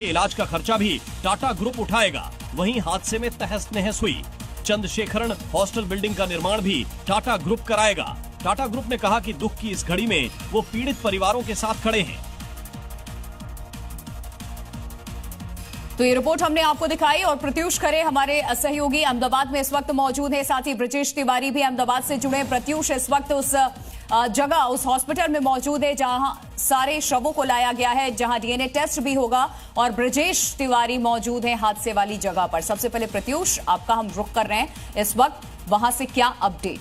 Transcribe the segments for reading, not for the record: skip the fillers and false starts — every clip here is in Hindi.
इलाज का खर्चा भी टाटा ग्रुप उठाएगा। वहीं हादसे में तहस नहस हुई चंद्रशेखरन हॉस्टल बिल्डिंग का निर्माण भी टाटा ग्रुप कराएगा। टाटा ग्रुप ने कहा कि दुख की इस घड़ी में वो पीड़ित परिवारों के साथ खड़े हैं। तो ये रिपोर्ट हमने आपको दिखाई और प्रत्युष खरे हमारे सहयोगी अहमदाबाद में इस वक्त मौजूद है, साथ ही ब्रजेश तिवारी भी अहमदाबाद से जुड़े। प्रत्युष इस वक्त उस जगह उस हॉस्पिटल में मौजूद है जहां सारे शवों को लाया गया है, जहां डीएनए टेस्ट भी होगा, और ब्रजेश तिवारी मौजूद है हादसे वाली जगह पर। सबसे पहले प्रत्युष, आपका हम रुख कर रहे हैं इस वक्त, वहां से क्या अपडेट?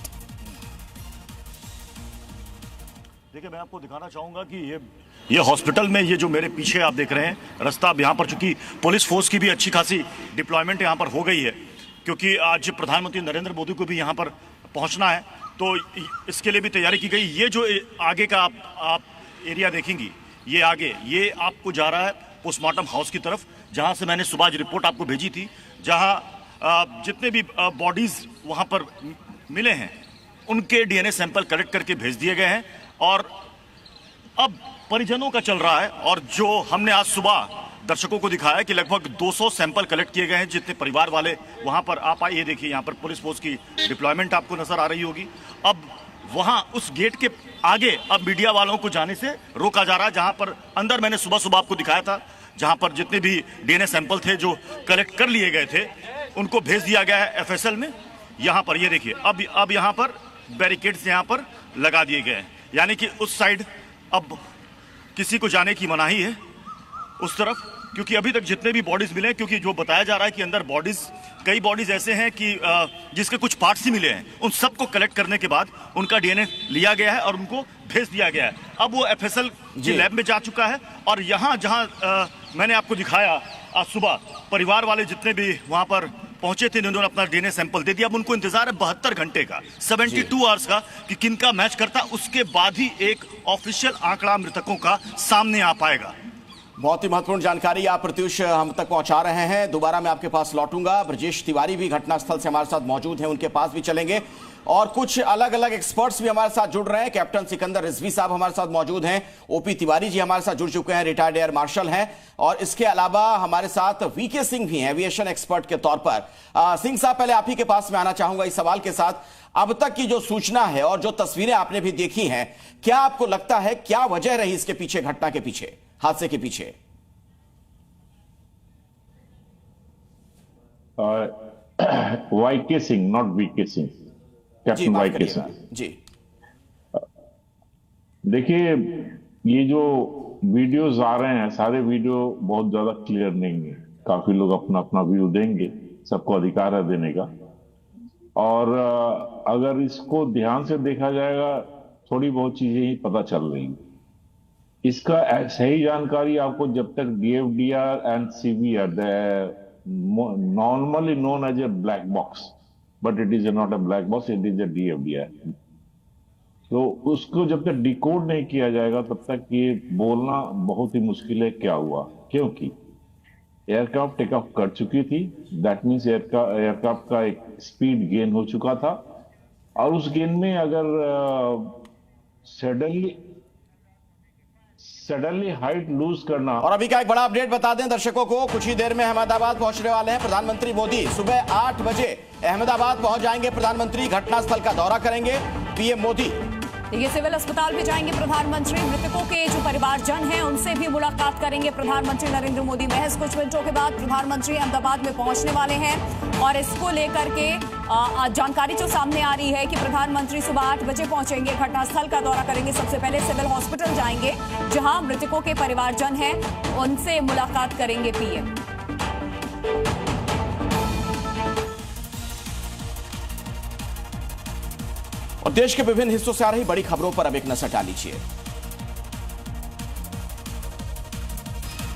देखिए, मैं आपको दिखाना चाहूंगा कि ये हॉस्पिटल में ये जो मेरे पीछे आप देख रहे हैं रास्ता, अब यहाँ पर चूंकि पुलिस फोर्स की भी अच्छी खासी डिप्लॉयमेंट यहाँ पर हो गई है, क्योंकि आज प्रधानमंत्री नरेंद्र मोदी को भी यहाँ पर पहुँचना है, तो इसके लिए भी तैयारी की गई। ये जो आगे का आप एरिया देखेंगी, ये आगे ये आपको जा रहा है पोस्टमार्टम हाउस की तरफ, जहाँ से मैंने सुबह रिपोर्ट आपको भेजी थी, जहाँ जितने भी बॉडीज वहाँ पर मिले हैं उनके डीएनए सैंपल कलेक्ट करके भेज दिए गए हैं और अब परिजनों का चल रहा है। और जो हमने आज सुबह दर्शकों को दिखाया कि लगभग 200 सैंपल कलेक्ट किए गए हैं, जितने परिवार वाले वहां पर आप आइए, देखिए यहाँ पर पुलिस फोर्स की डिप्लॉयमेंट आपको नजर आ रही होगी। अब वहां उस गेट के आगे अब मीडिया वालों को जाने से रोका जा रहा है, जहां पर अंदर मैंने सुबह सुबह आपको दिखाया था, जहां पर जितने भी डीएनए सैंपल थे जो कलेक्ट कर लिए गए थे उनको भेज दिया गया है एफएसएल में। यहाँ पर ये देखिए, अब यहाँ पर बैरिकेड्स यहाँ पर लगा दिए गए हैं, यानी कि उस साइड अब किसी को जाने की मनाही है उस तरफ, क्योंकि अभी तक जितने भी बॉडीज मिले, क्योंकि जो बताया जा रहा है कि अंदर कई बॉडीज ऐसे हैं कि जिसके कुछ पार्ट्स ही मिले हैं, उन सबको कलेक्ट करने के बाद उनका डीएनए लिया गया है और उनको भेज दिया गया है। अब वो एफएसएल की लैब में जा चुका है और यहाँ जहाँ मैंने आपको दिखाया आज सुबह, परिवार वाले जितने भी वहाँ पर पहुंचे थे, उन्होंने अपना डीएनए सैंपल दे दिया। अब उनको इंतजार है 72 घंटे का, 72 आवर्स का, कि किनका मैच करता, उसके बाद ही एक ऑफिशियल आंकड़ा मृतकों का सामने आ पाएगा। बहुत ही महत्वपूर्ण जानकारी आप प्रत्युष हम तक पहुंचा रहे हैं। दोबारा मैं आपके पास लौटूंगा। ब्रजेश तिवारी भी घटनास्थल से हमारे साथ मौजूद हैं, उनके पास भी चलेंगे और कुछ अलग अलग एक्सपर्ट्स भी हमारे साथ जुड़ रहे हैं। कैप्टन सिकंदर रिजवी साहब हमारे साथ मौजूद हैं, ओपी तिवारी जी हमारे साथ जुड़ चुके हैं, रिटायर्ड एयर मार्शल हैं, और इसके अलावा हमारे साथ वीके सिंह भी हैं एविएशन एक्सपर्ट के तौर पर। सिंह साहब, पहले आप ही के पास में आना चाहूंगा इस सवाल के साथ। अब तक की जो सूचना है और जो तस्वीरें आपने भी देखी हैं, क्या आपको लगता है क्या वजह रही इसके पीछे, घटना के पीछे, हादसे के पीछे? YK Singh, not VK Singh, captain YK Singh ji. देखिए, ये जो वीडियोस आ रहे हैं, सारे वीडियो बहुत ज्यादा क्लियर नहीं है। काफी लोग अपना अपना व्यू देंगे, सबको अधिकार है देने का, और अगर इसको ध्यान से देखा जाएगा, थोड़ी बहुत चीजें ही पता चल रही हैं। इसका सही जानकारी आपको जब तक DFDR and CBR, normally known as a black box, but it is not a black box, it is a DFDR. तो उसको जब तक डिकोड नहीं किया जाएगा तब तक ये बोलना बहुत ही मुश्किल है क्या हुआ, क्योंकि एयरक्राफ्ट टेक ऑफ कर चुकी थी। दैट मीन्स एयरक्राफ्ट का एक स्पीड गेन हो चुका था, और उस गेन में अगर सडनली हाइट लूज करना। और अभी का एक बड़ा अपडेट बता दें दर्शकों को, कुछ ही देर में अहमदाबाद पहुंचने वाले हैं प्रधानमंत्री मोदी। सुबह 8 बजे अहमदाबाद पहुंच जाएंगे प्रधानमंत्री, घटनास्थल का दौरा करेंगे पीएम मोदी। ये सिविल अस्पताल भी जाएंगे प्रधानमंत्री, मृतकों के जो परिवारजन हैं उनसे भी मुलाकात करेंगे प्रधानमंत्री नरेंद्र मोदी। महज कुछ मिनटों के बाद प्रधानमंत्री अहमदाबाद में पहुंचने वाले हैं और इसको लेकर के जानकारी जो सामने आ रही है कि प्रधानमंत्री सुबह 8 बजे पहुंचेंगे, घटनास्थल का दौरा करेंगे, सबसे पहले सिविल हॉस्पिटल जाएंगे जहां मृतकों के परिवारजन हैं, उनसे मुलाकात करेंगे पीएम। और देश के विभिन्न हिस्सों से आ रही बड़ी खबरों पर अब एक नजर डाल लीजिए।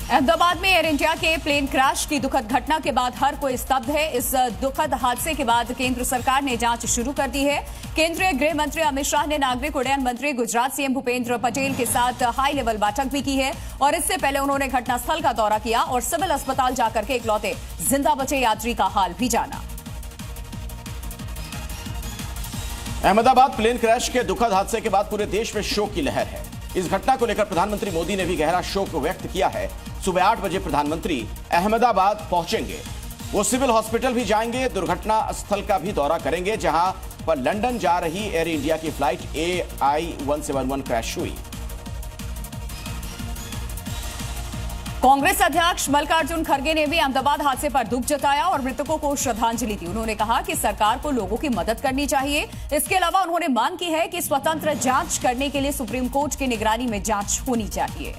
अहमदाबाद में एयर इंडिया के प्लेन क्रैश की दुखद घटना के बाद हर कोई स्तब्ध है। इस दुखद हादसे के बाद केंद्र सरकार ने जांच शुरू कर दी है। केंद्रीय गृह मंत्री अमित शाह ने नागरिक उड्डयन मंत्री गुजरात सीएम भूपेंद्र पटेल के साथ हाई लेवल बैठक भी की है, और इससे पहले उन्होंने घटनास्थल का दौरा किया और सिविल अस्पताल जाकर के इकलौते जिंदा बचे यात्री का हाल भी जाना। अहमदाबाद प्लेन क्रैश के दुखद हादसे के बाद पूरे देश में शोक की लहर है। इस घटना को लेकर प्रधानमंत्री मोदी ने भी गहरा शोक व्यक्त किया है। सुबह 8 बजे प्रधानमंत्री अहमदाबाद पहुंचेंगे। वो सिविल हॉस्पिटल भी जाएंगे, दुर्घटना स्थल का भी दौरा करेंगे जहां पर लंदन जा रही एयर इंडिया की फ्लाइट AI-171 क्रैश हुई। कांग्रेस अध्यक्ष मल्लिकार्जुन खड़गे ने भी अहमदाबाद हादसे पर दुख जताया और मृतकों को श्रद्धांजलि दी। उन्होंने कहा कि सरकार को लोगों की मदद करनी चाहिए। इसके अलावा उन्होंने मांग की है कि स्वतंत्र जांच करने के लिए सुप्रीम कोर्ट की निगरानी में जांच होनी चाहिए।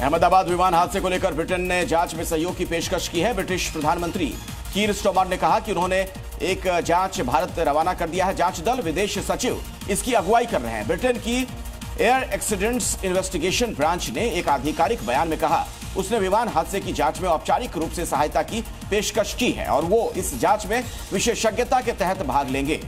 अहमदाबाद विमान हादसे को लेकर ब्रिटेन ने जांच में सहयोग की पेशकश की है। ब्रिटिश प्रधानमंत्री कीर स्टारमर ने कहा कि उन्होंने एक जांच भारत रवाना कर दिया है। जांच दल विदेश सचिव इसकी अगुवाई कर रहे हैं। ब्रिटेन की एयर एक्सीडेंट्स इन्वेस्टिगेशन ब्रांच ने एक आधिकारिक बयान में कहा उसने विमान हादसे की जांच में औपचारिक रूप से सहायता की पेशकश की है और वो इस जांच में विशेषज्ञता के तहत भाग लेंगे।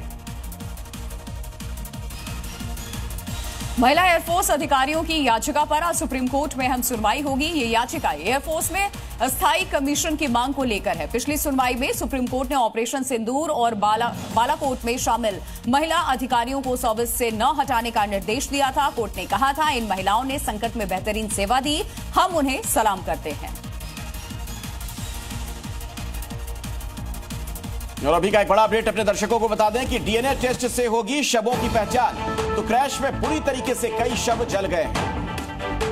महिला एयरफोर्स अधिकारियों की याचिका पर आज सुप्रीम कोर्ट में अहम सुनवाई होगी। ये याचिका एयरफोर्स में अस्थायी कमीशन की मांग को लेकर है। पिछली सुनवाई में सुप्रीम कोर्ट ने ऑपरेशन सिंदूर और बालाकोट में शामिल महिला अधिकारियों को सर्विस से न हटाने का निर्देश दिया था। कोर्ट ने कहा था इन महिलाओं ने संकट में बेहतरीन सेवा दी, हम उन्हें सलाम करते हैं। और अभी का एक बड़ा अपडेट अपने दर्शकों को बता दें कि डीएनए टेस्ट से होगी शवों की पहचान। तो क्रैश में बुरी तरीके से कई शव जल गए हैं।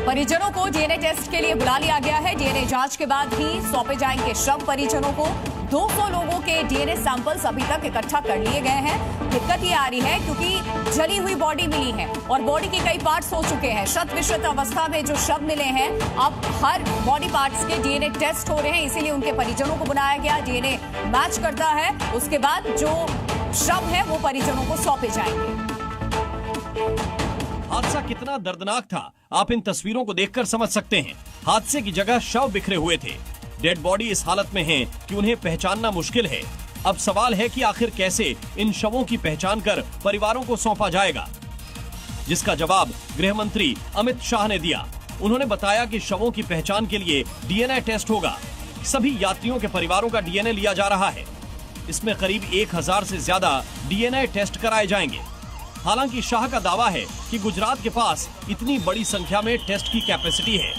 परिजनों को डीएनए टेस्ट के लिए बुला लिया गया है। डीएनए जांच के बाद ही सौंपे जाएंगे शव परिजनों को। 200 लोगों के डीएनए सैंपल्स अभी तक इकट्ठा कर लिए गए हैं। दिक्कत ये आ रही है क्योंकि जली हुई बॉडी मिली है और बॉडी के कई पार्ट्स हो चुके हैं। शत विशत अवस्था में जो शव मिले हैं, अब हर बॉडी पार्ट्स के डीएनए टेस्ट हो रहे हैं, इसीलिए उनके परिजनों को बुलाया गया। डीएनए मैच करता है, उसके बाद जो शव है वो परिजनों को सौंपे जाएंगे। हादसा कितना दर्दनाक था, आप इन तस्वीरों को देखकर समझ सकते हैं। हादसे की जगह शव बिखरे हुए थे। डेड बॉडी इस हालत में है कि उन्हें पहचानना मुश्किल है। अब सवाल है कि आखिर कैसे इन शवों की पहचान कर परिवारों को सौंपा जाएगा, जिसका जवाब गृह मंत्री अमित शाह ने दिया। उन्होंने बताया कि शवों की पहचान के लिए डीएनए टेस्ट होगा। सभी यात्रियों के परिवारों का डीएनए लिया जा रहा है। इसमें करीब 1000 से ज्यादा डीएनए टेस्ट कराए जाएंगे। हालांकि शाह का दावा है कि गुजरात के पास इतनी बड़ी संख्या में टेस्ट की कैपेसिटी है।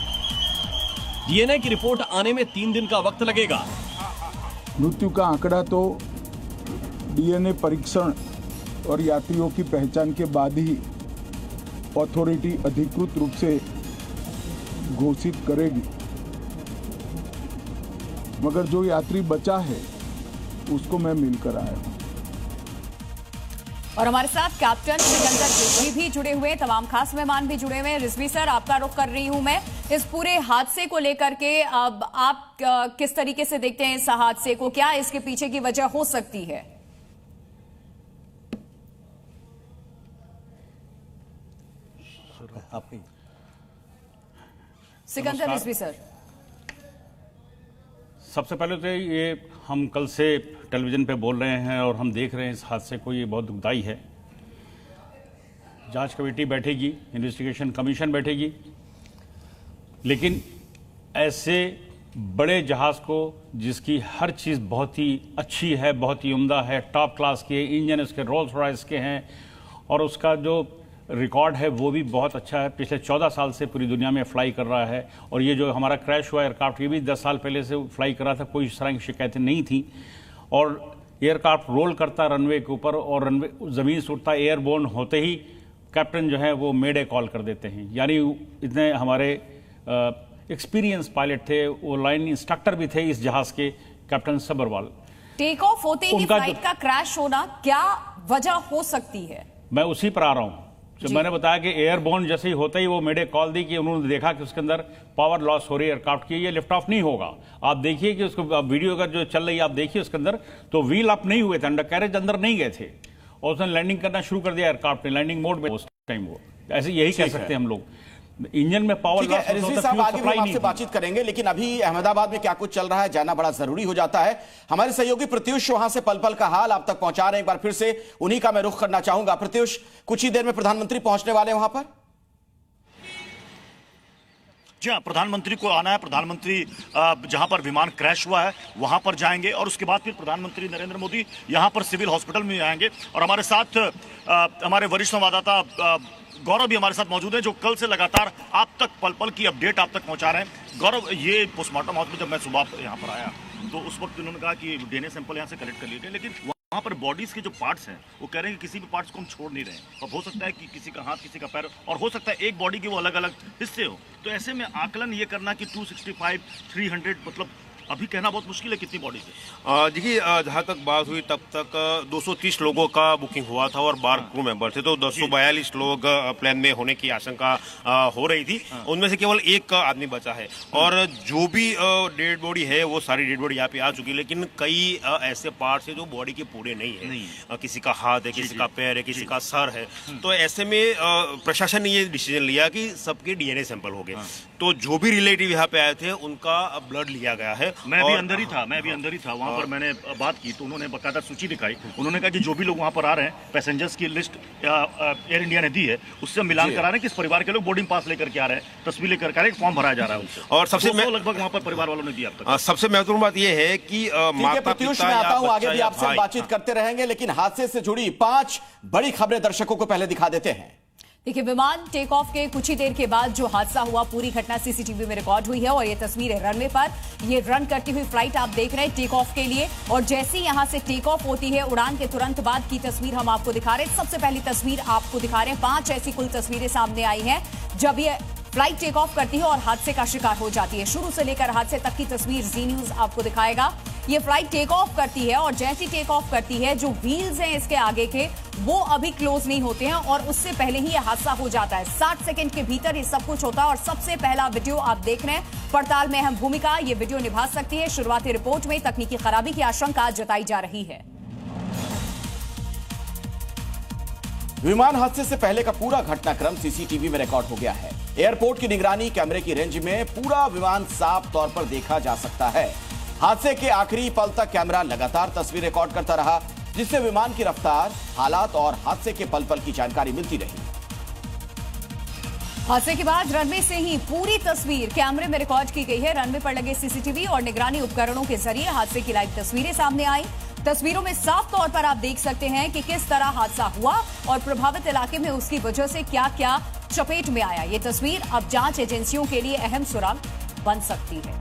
डीएनए की रिपोर्ट आने में 3 दिन का वक्त लगेगा। मृत्यु का आंकड़ा तो डीएनए परीक्षण और यात्रियों की पहचान के बाद ही अथॉरिटी अधिकृत रूप से घोषित करेगी, मगर जो यात्री बचा है उसको मैं मिलकर आया हूं। और हमारे साथ कैप्टन सिकंदर रिजवी भी जुड़े हुए, तमाम खास मेहमान भी जुड़े हुए हैं। रिजवी सर, आपका रुख कर रही हूं मैं इस पूरे हादसे को लेकर के। अब आप किस तरीके से देखते हैं इस हादसे को, क्या इसके पीछे की वजह हो सकती है? सिकंदर रिजवी सर, सबसे पहले तो ये हम कल से टेलीविजन पे बोल रहे हैं और हम देख रहे हैं इस हादसे को, ये बहुत दुखदाई है। जांच कमेटी बैठेगी, इन्वेस्टिगेशन कमीशन बैठेगी, लेकिन ऐसे बड़े जहाज को जिसकी हर चीज़ बहुत ही अच्छी है, बहुत ही उम्दा है, टॉप क्लास के इंजन उसके रोल्स रॉयस के हैं और उसका जो रिकॉर्ड है वो भी बहुत अच्छा है। पिछले 14 साल से पूरी दुनिया में फ्लाई कर रहा है और ये जो हमारा क्रैश हुआ एयरक्राफ्ट, ये भी 10 साल पहले से फ्लाई कर रहा था, कोई इस तरह की शिकायतें नहीं थी। और एयरक्राफ्ट रोल करता रनवे के ऊपर और रनवे ज़मीन से उठता, एयरबोर्न होते ही कैप्टन जो है वो मेडे कॉल कर देते हैं। यानी इतने हमारे एक्सपीरियंस पायलट थे, वो लाइन इंस्ट्रक्टर भी थे इस जहाज के, कैप्टन सबरवाल। टेक ऑफ होते ही फ्लाइट का क्रैश होना क्या वजह हो सकती है? मैं उसी पर आ रहा हूं। जो मैंने बताया कि एयरबोर्न जैसे ही होता ही वो मेडे कॉल दी कि उन्होंने देखा कि उसके अंदर पावर लॉस हो रही है एयरक्राफ्ट की, ये लिफ्ट ऑफ नहीं होगा। आप देखिए कि उसको वीडियो का जो चल रही है आप देखिए, उसके अंदर तो व्हील अप नहीं हुए थे, अंडर कैरेज अंदर नहीं गए थे और उसने लैंडिंग करना शुरू कर दिया एयरक्राफ्ट ने, लैंडिंग मोड में उस टाइम। वो ऐसे यही कह सकते हैं हम लोग, इंजन में पावर लॉस। रिजवी साहब, आगे भी हम आपसे बातचीत करेंगे, लेकिन अभी अहमदाबाद में क्या कुछ चल रहा है जानना बड़ा जरूरी हो जाता है। हमारे सहयोगी प्रत्युष वहां से पल पल का हाल आप तक पहुंचा रहे हैं। एक बार फिर से उन्हीं का मैं रुख करना चाहूंगा। प्रत्युष, कुछ ही देर में प्रधानमंत्री पहुंचने वाले हैं वहां पर? जी हाँ, प्रधानमंत्री को आना है। प्रधानमंत्री जहां पर विमान क्रैश हुआ है वहां पर जाएंगे और उसके बाद फिर प्रधानमंत्री नरेंद्र मोदी यहां पर सिविल हॉस्पिटल में आएंगे। और हमारे साथ हमारे वरिष्ठ संवाददाता गौरव भी हमारे साथ मौजूद है, जो कल से लगातार आप तक पल पल की अपडेट आप तक पहुंचा रहे हैं। गौरव, ये पोस्टमार्टम हाउस में जब मैं सुबह यहाँ पर आया तो उस वक्त उन्होंने कहा कि डीएनए सैंपल यहाँ से कलेक्ट कर लिए गए, लेकिन वहाँ पर बॉडीज के जो पार्ट्स हैं वो कह रहे हैं कि किसी भी पार्ट्स को हम छोड़ नहीं रहे हैं। अब हो सकता है कि किसी का हाथ, किसी का पैर, और हो सकता है एक बॉडी के वो अलग अलग हिस्से हो। तो ऐसे में आकलन ये करना कि 265, 300, मतलब अभी कहना बहुत मुश्किल है कितनी बॉडीज है। देखिए, जहाँ तक बात हुई तब तक 230 लोगों का बुकिंग हुआ था और 12 क्रू मेंबर थे, तो 242 लोग प्लेन में होने की आशंका हो रही थी। उनमें से केवल एक आदमी बचा है और जो भी डेड बॉडी है वो सारी डेड बॉडी यहाँ पे आ चुकी है, लेकिन कई ऐसे पार्ट्स है जो बॉडी के पूरे नहीं है। किसी का हाथ है, किसी का पैर है, किसी का सर है। तो ऐसे में प्रशासन ने ये डिसीजन लिया कि सबके डीएनए सैंपल हो गए। तो जो भी रिलेटिव यहाँ पे आए थे उनका ब्लड लिया गया है। मैं भी अंदर ही था वहाँ पर। मैंने बात की तो उन्होंने बकायदा सूची दिखाई। उन्होंने कहा कि जो भी लोग वहाँ पर आ रहे हैं, पैसेंजर्स की लिस्ट एयर इंडिया ने दी है, उससे हम मिलान करा रहे हैं कि इस परिवार के लोग बोर्डिंग पास लेकर के आ रहे हैं, तस्वीर लेकर आ रहे हैं, फॉर्म भराया जा रहा है उनसे। और सबसे लगभग वहाँ पर परिवार वालों ने दिया। सबसे महत्वपूर्ण बात यह है कि प्रत्युष, मैं आता हूँ, आगे भी आपसे बातचीत करते रहेंगे, लेकिन हादसे से जुड़ी 5 बड़ी खबरें दर्शकों को पहले दिखा देते हैं। देखिए, विमान टेक ऑफ के कुछ ही देर के बाद जो हादसा हुआ, पूरी घटना सीसीटीवी में रिकॉर्ड हुई है और ये तस्वीरें रनवे पर, ये रन करती हुई फ्लाइट आप देख रहे हैं टेक ऑफ के लिए। और जैसे ही यहां से टेक ऑफ होती है, उड़ान के तुरंत बाद की तस्वीर हम आपको दिखा रहे हैं। सबसे पहली तस्वीर आपको दिखा रहे हैं। 5 ऐसी कुल तस्वीरें सामने आई हैं जब ये फ्लाइट टेक ऑफ करती है और हादसे का शिकार हो जाती है। शुरू से लेकर हादसे तक की तस्वीर जी न्यूज आपको दिखाएगा। ये फ्लाइट टेक ऑफ करती है और जैसी टेक ऑफ करती है, जो व्हील्स हैं इसके आगे के, वो अभी क्लोज नहीं होते हैं और उससे पहले ही यह हादसा हो जाता है। 60 सेकंड के भीतर ये सब कुछ होता है। और सबसे पहला वीडियो आप देख रहे हैं। पड़ताल में अहम भूमिका ये वीडियो निभा सकती है। शुरुआती रिपोर्ट में तकनीकी खराबी की आशंका जताई जा रही है। विमान हादसे से पहले का पूरा घटनाक्रम सीसीटीवी में रिकॉर्ड हो गया है। एयरपोर्ट की निगरानी कैमरे की रेंज में पूरा विमान साफ तौर पर देखा जा सकता है। हादसे के आखिरी पल तक कैमरा लगातार तस्वीर रिकॉर्ड करता रहा, जिससे विमान की रफ्तार, हालात और हादसे के पल पल की जानकारी मिलती रही। हादसे के बाद रनवे से ही पूरी तस्वीर कैमरे में रिकॉर्ड की गई है। रनवे पर लगे सीसीटीवी और निगरानी उपकरणों के जरिए हादसे की लाइव तस्वीरें सामने आई। तस्वीरों में साफ तौर पर आप देख सकते हैं कि किस तरह हादसा हुआ और प्रभावित इलाके में उसकी वजह से क्या क्या चपेट में आया। ये तस्वीर अब जांच एजेंसियों के लिए अहम सुराग बन सकती है।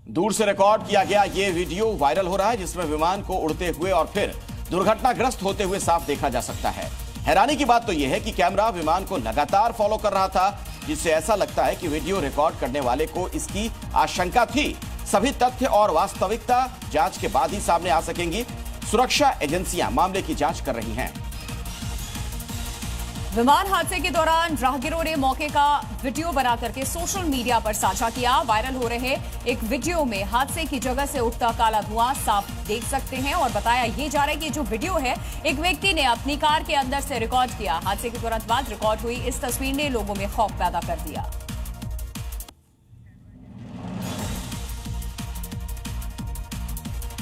दूर से रिकॉर्ड किया गया ये वीडियो वायरल हो रहा है, जिसमें विमान को उड़ते हुए और फिर दुर्घटनाग्रस्त होते हुए साफ देखा जा सकता है। हैरानी की बात तो यह है कि कैमरा विमान को लगातार फॉलो कर रहा था, जिससे ऐसा लगता है कि वीडियो रिकॉर्ड करने वाले को इसकी आशंका थी। सभी तथ्य और वास्तविकता जांच के बाद ही सामने आ सकेंगी। सुरक्षा एजेंसियां मामले की जांच कर रही हैं। विमान हादसे के दौरान राहगीरों ने मौके का वीडियो बना करके सोशल मीडिया पर साझा किया। वायरल हो रहे एक वीडियो में हादसे की जगह से उठता काला धुआं साफ देख सकते हैं और बताया ये जा रहा है कि जो वीडियो है एक व्यक्ति ने अपनी कार के अंदर से रिकॉर्ड किया। हादसे के तुरंत बाद रिकॉर्ड हुई इस तस्वीर ने लोगों में खौफ पैदा कर दिया।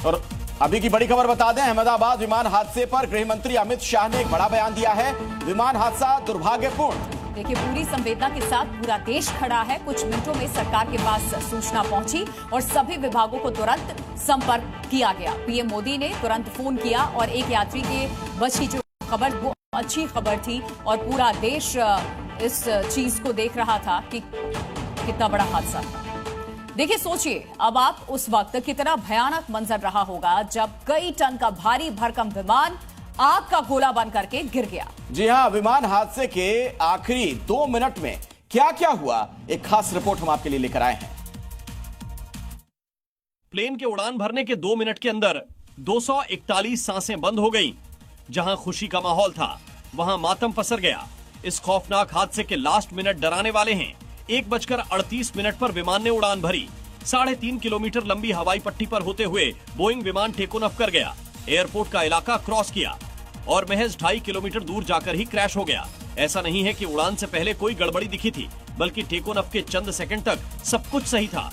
और अभी की बड़ी खबर बता दें, अहमदाबाद विमान हादसे पर गृह मंत्री अमित शाह ने एक बड़ा बयान दिया है। विमान हादसा दुर्भाग्यपूर्ण। देखिए, पूरी संवेदना के साथ पूरा देश खड़ा है। कुछ मिनटों में सरकार के पास सूचना पहुंची और सभी विभागों को तुरंत संपर्क किया गया। पीएम मोदी ने तुरंत फोन किया और एक यात्री के बच की जो खबर, वो अच्छी खबर थी और पूरा देश इस चीज को देख रहा था कि कितना बड़ा हादसा था। देखिए, सोचिए अब आप उस वक्त कितना भयानक मंजर रहा होगा जब कई टन का भारी भरकम विमान आग का गोला बन करके गिर गया। जी हां, विमान हादसे के आखिरी 2 मिनट में क्या क्या हुआ, एक खास रिपोर्ट हम आपके लिए लेकर आए हैं। प्लेन के उड़ान भरने के 2 मिनट के अंदर 241 सांसें बंद हो गईं। जहां खुशी का माहौल था, वहां मातम पसर गया। इस खौफनाक हादसे के लास्ट मिनट डराने वाले हैं। 1:38 पर विमान ने उड़ान भरी। 3.5 किलोमीटर लंबी हवाई पट्टी पर होते हुए बोइंग विमान टेक ऑफ कर गया। एयरपोर्ट का इलाका क्रॉस किया और महज 2.5 किलोमीटर दूर जाकर ही क्रैश हो गया। ऐसा नहीं है कि उड़ान से पहले कोई गड़बड़ी दिखी थी, बल्कि टेक ऑफ के चंद सेकंड तक सब कुछ सही था।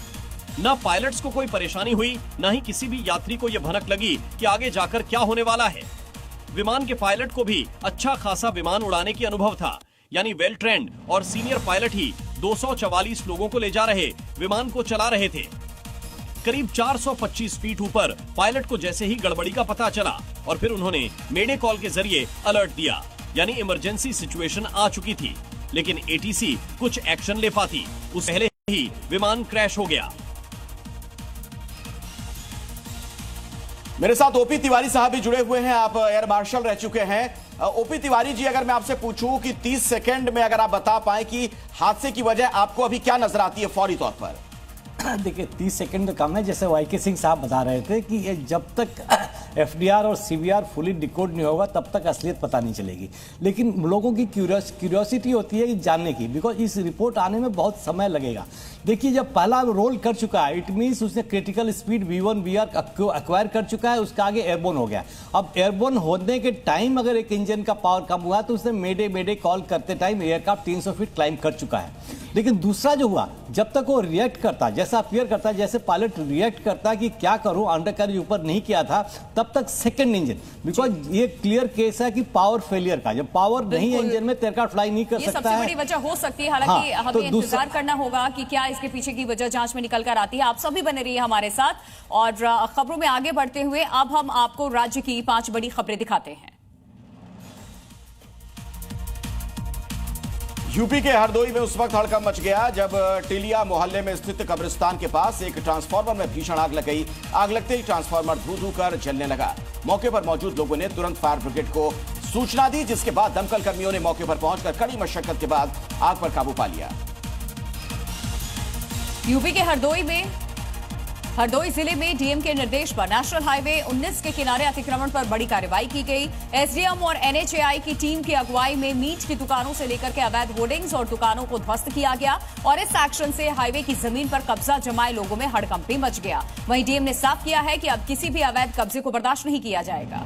न पायलट्स को कोई परेशानी हुई, न ही किसी भी यात्री को यह भनक लगी कि आगे जाकर क्या होने वाला है। विमान के पायलट को भी अच्छा खासा विमान उड़ाने की अनुभव था, यानी वेल ट्रेंड और सीनियर पायलट ही 244 लोगों को ले जा रहे विमान को चला रहे थे। करीब 425 फीट ऊपर पायलट को जैसे ही गड़बड़ी का पता चला और फिर उन्होंने मेडे कॉल के जरिए अलर्ट दिया। यानी इमरजेंसी सिचुएशन आ चुकी थी, लेकिन एटीसी कुछ एक्शन ले पाती, उससे पहले ही विमान क्रैश हो गया। मेरे साथ ओपी तिवारी साहब भी जुड़े हुए हैं, आप एयर मार्शल रह चुके हैं। ओपी तिवारी जी, अगर मैं आपसे पूछूं कि 30 सेकंड में अगर आप बता पाए कि हादसे की वजह आपको अभी क्या नजर आती है फौरी तौर पर? देखिए 30 सेकंड तो कम है। जैसे वाईके सिंह साहब बता रहे थे कि ये जब तक एफडीआर और सीवीआर फुली डिकोड नहीं होगा तब तक असलियत पता नहीं चलेगी। लेकिन लोगों की क्यूरियोसिटी होती है कि जानने की, बिकॉज इस रिपोर्ट आने में बहुत समय लगेगा। देखिए जब पहला रोल कर चुका है, इट मीन्स उसने critical speed V1 VR acquire कर चुका है, उसका आगे एयरबोर्न हो गया। अब एयरबोर्न होने के टाइम अगर एक इंजन का पावर कम हुआ तो उसने मेडे कॉल करते टाइम एयरक्राफ्ट 300 फीट क्लाइंब कर चुका है। लेकिन दूसरा जो हुआ, जब तक वो रिएक्ट करता, जैसा अपीयर करता, जैसे पायलट रिएक्ट करता कि क्या करूं, अंडर कैरेज ऊपर नहीं किया था, तब तक सेकंड इंजन, बिकॉज ये क्लियर केस है कि पावर फेलियर का। जब पावर नहीं है इंजन में तो एयरक्राफ्ट फ्लाई नहीं कर सकता है। सबसे बड़ी वजह हो सकती है, हालांकि हाँ, हमें इंतजार करना होगा कि क्या इसके पीछे की वजह जांच में निकल कर आती है। आप सभी बने रहिए हमारे साथ और खबरों में आगे बढ़ते हुए अब हम आपको राज्य की 5 बड़ी खबरें दिखाते हैं। यूपी के हरदोई में उस वक्त हड़कंप मच गया जब टिलिया मोहल्ले में स्थित कब्रिस्तान के पास एक ट्रांसफार्मर में भीषण आग लग गई। आग लगते ही ट्रांसफार्मर धू-धू कर जलने लगा। मौके पर मौजूद लोगों ने तुरंत फायर ब्रिगेड को सूचना दी, जिसके बाद दमकल कर्मियों ने मौके पर पहुंचकर कड़ी मशक्कत के बाद आग पर काबू पा लिया। यूपी के हरदोई जिले में डीएम के निर्देश पर नेशनल हाईवे 19 के किनारे अतिक्रमण पर बड़ी कार्रवाई की गई। एसडीएम और एनएचएआई की टीम की अगुवाई में मीट की दुकानों से लेकर के अवैध होर्डिंग्स और दुकानों को ध्वस्त किया गया और इस एक्शन से हाईवे की जमीन पर कब्जा जमाए लोगों में हड़कंप मच गया। वहीं डीएम ने साफ किया है कि अब किसी भी अवैध कब्जे को बर्दाश्त नहीं किया जाएगा।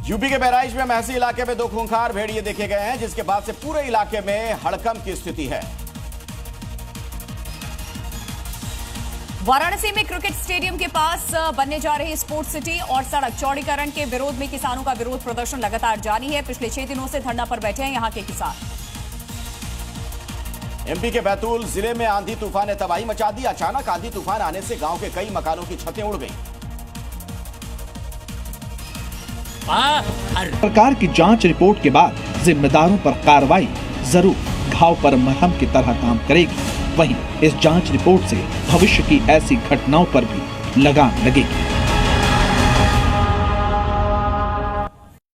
यूपी के बहराइच में महसी इलाके में 2 खूंखार भेड़िए देखे गए हैं, जिसके बाद से पूरे इलाके में हड़कंप की स्थिति है। वाराणसी में क्रिकेट स्टेडियम के पास बनने जा रही स्पोर्ट्स सिटी और सड़क चौड़ीकरण के विरोध में किसानों का विरोध प्रदर्शन लगातार जारी है। पिछले 6 दिनों से धरना पर बैठे हैं यहां के किसान। एमपी के बैतूल जिले में आंधी तूफान ने तबाही मचा दी। अचानक आंधी तूफान आने से गांव के कई मकानों की छतें उड़ गईं। सरकार की जांच रिपोर्ट के बाद जिम्मेदारों पर कार्रवाई जरूर घाव पर मरहम की तरह काम करेगी। वहीं इस जांच रिपोर्ट से भविष्य की ऐसी घटनाओं पर भी लगाम लगेगी।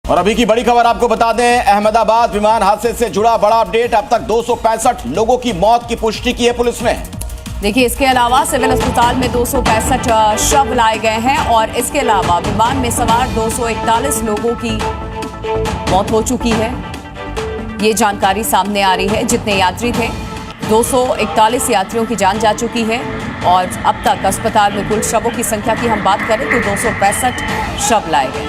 और अभी की बड़ी खबर आपको बता दें, अहमदाबाद विमान हादसे से जुड़ा बड़ा अपडेट। अब तक 265 लोगों की मौत की पुष्टि की है पुलिस ने। देखिए इसके अलावा सिविल अस्पताल में 265 शव लाए गए हैं और इसके अलावा विमान में सवार 241 लोगों की मौत हो चुकी है। ये जानकारी सामने आ रही है। जितने यात्री थे 241 यात्रियों की जान जा चुकी है और अब तक अस्पताल में कुल शवों की संख्या की हम बात करें तो 265 शव लाए गए।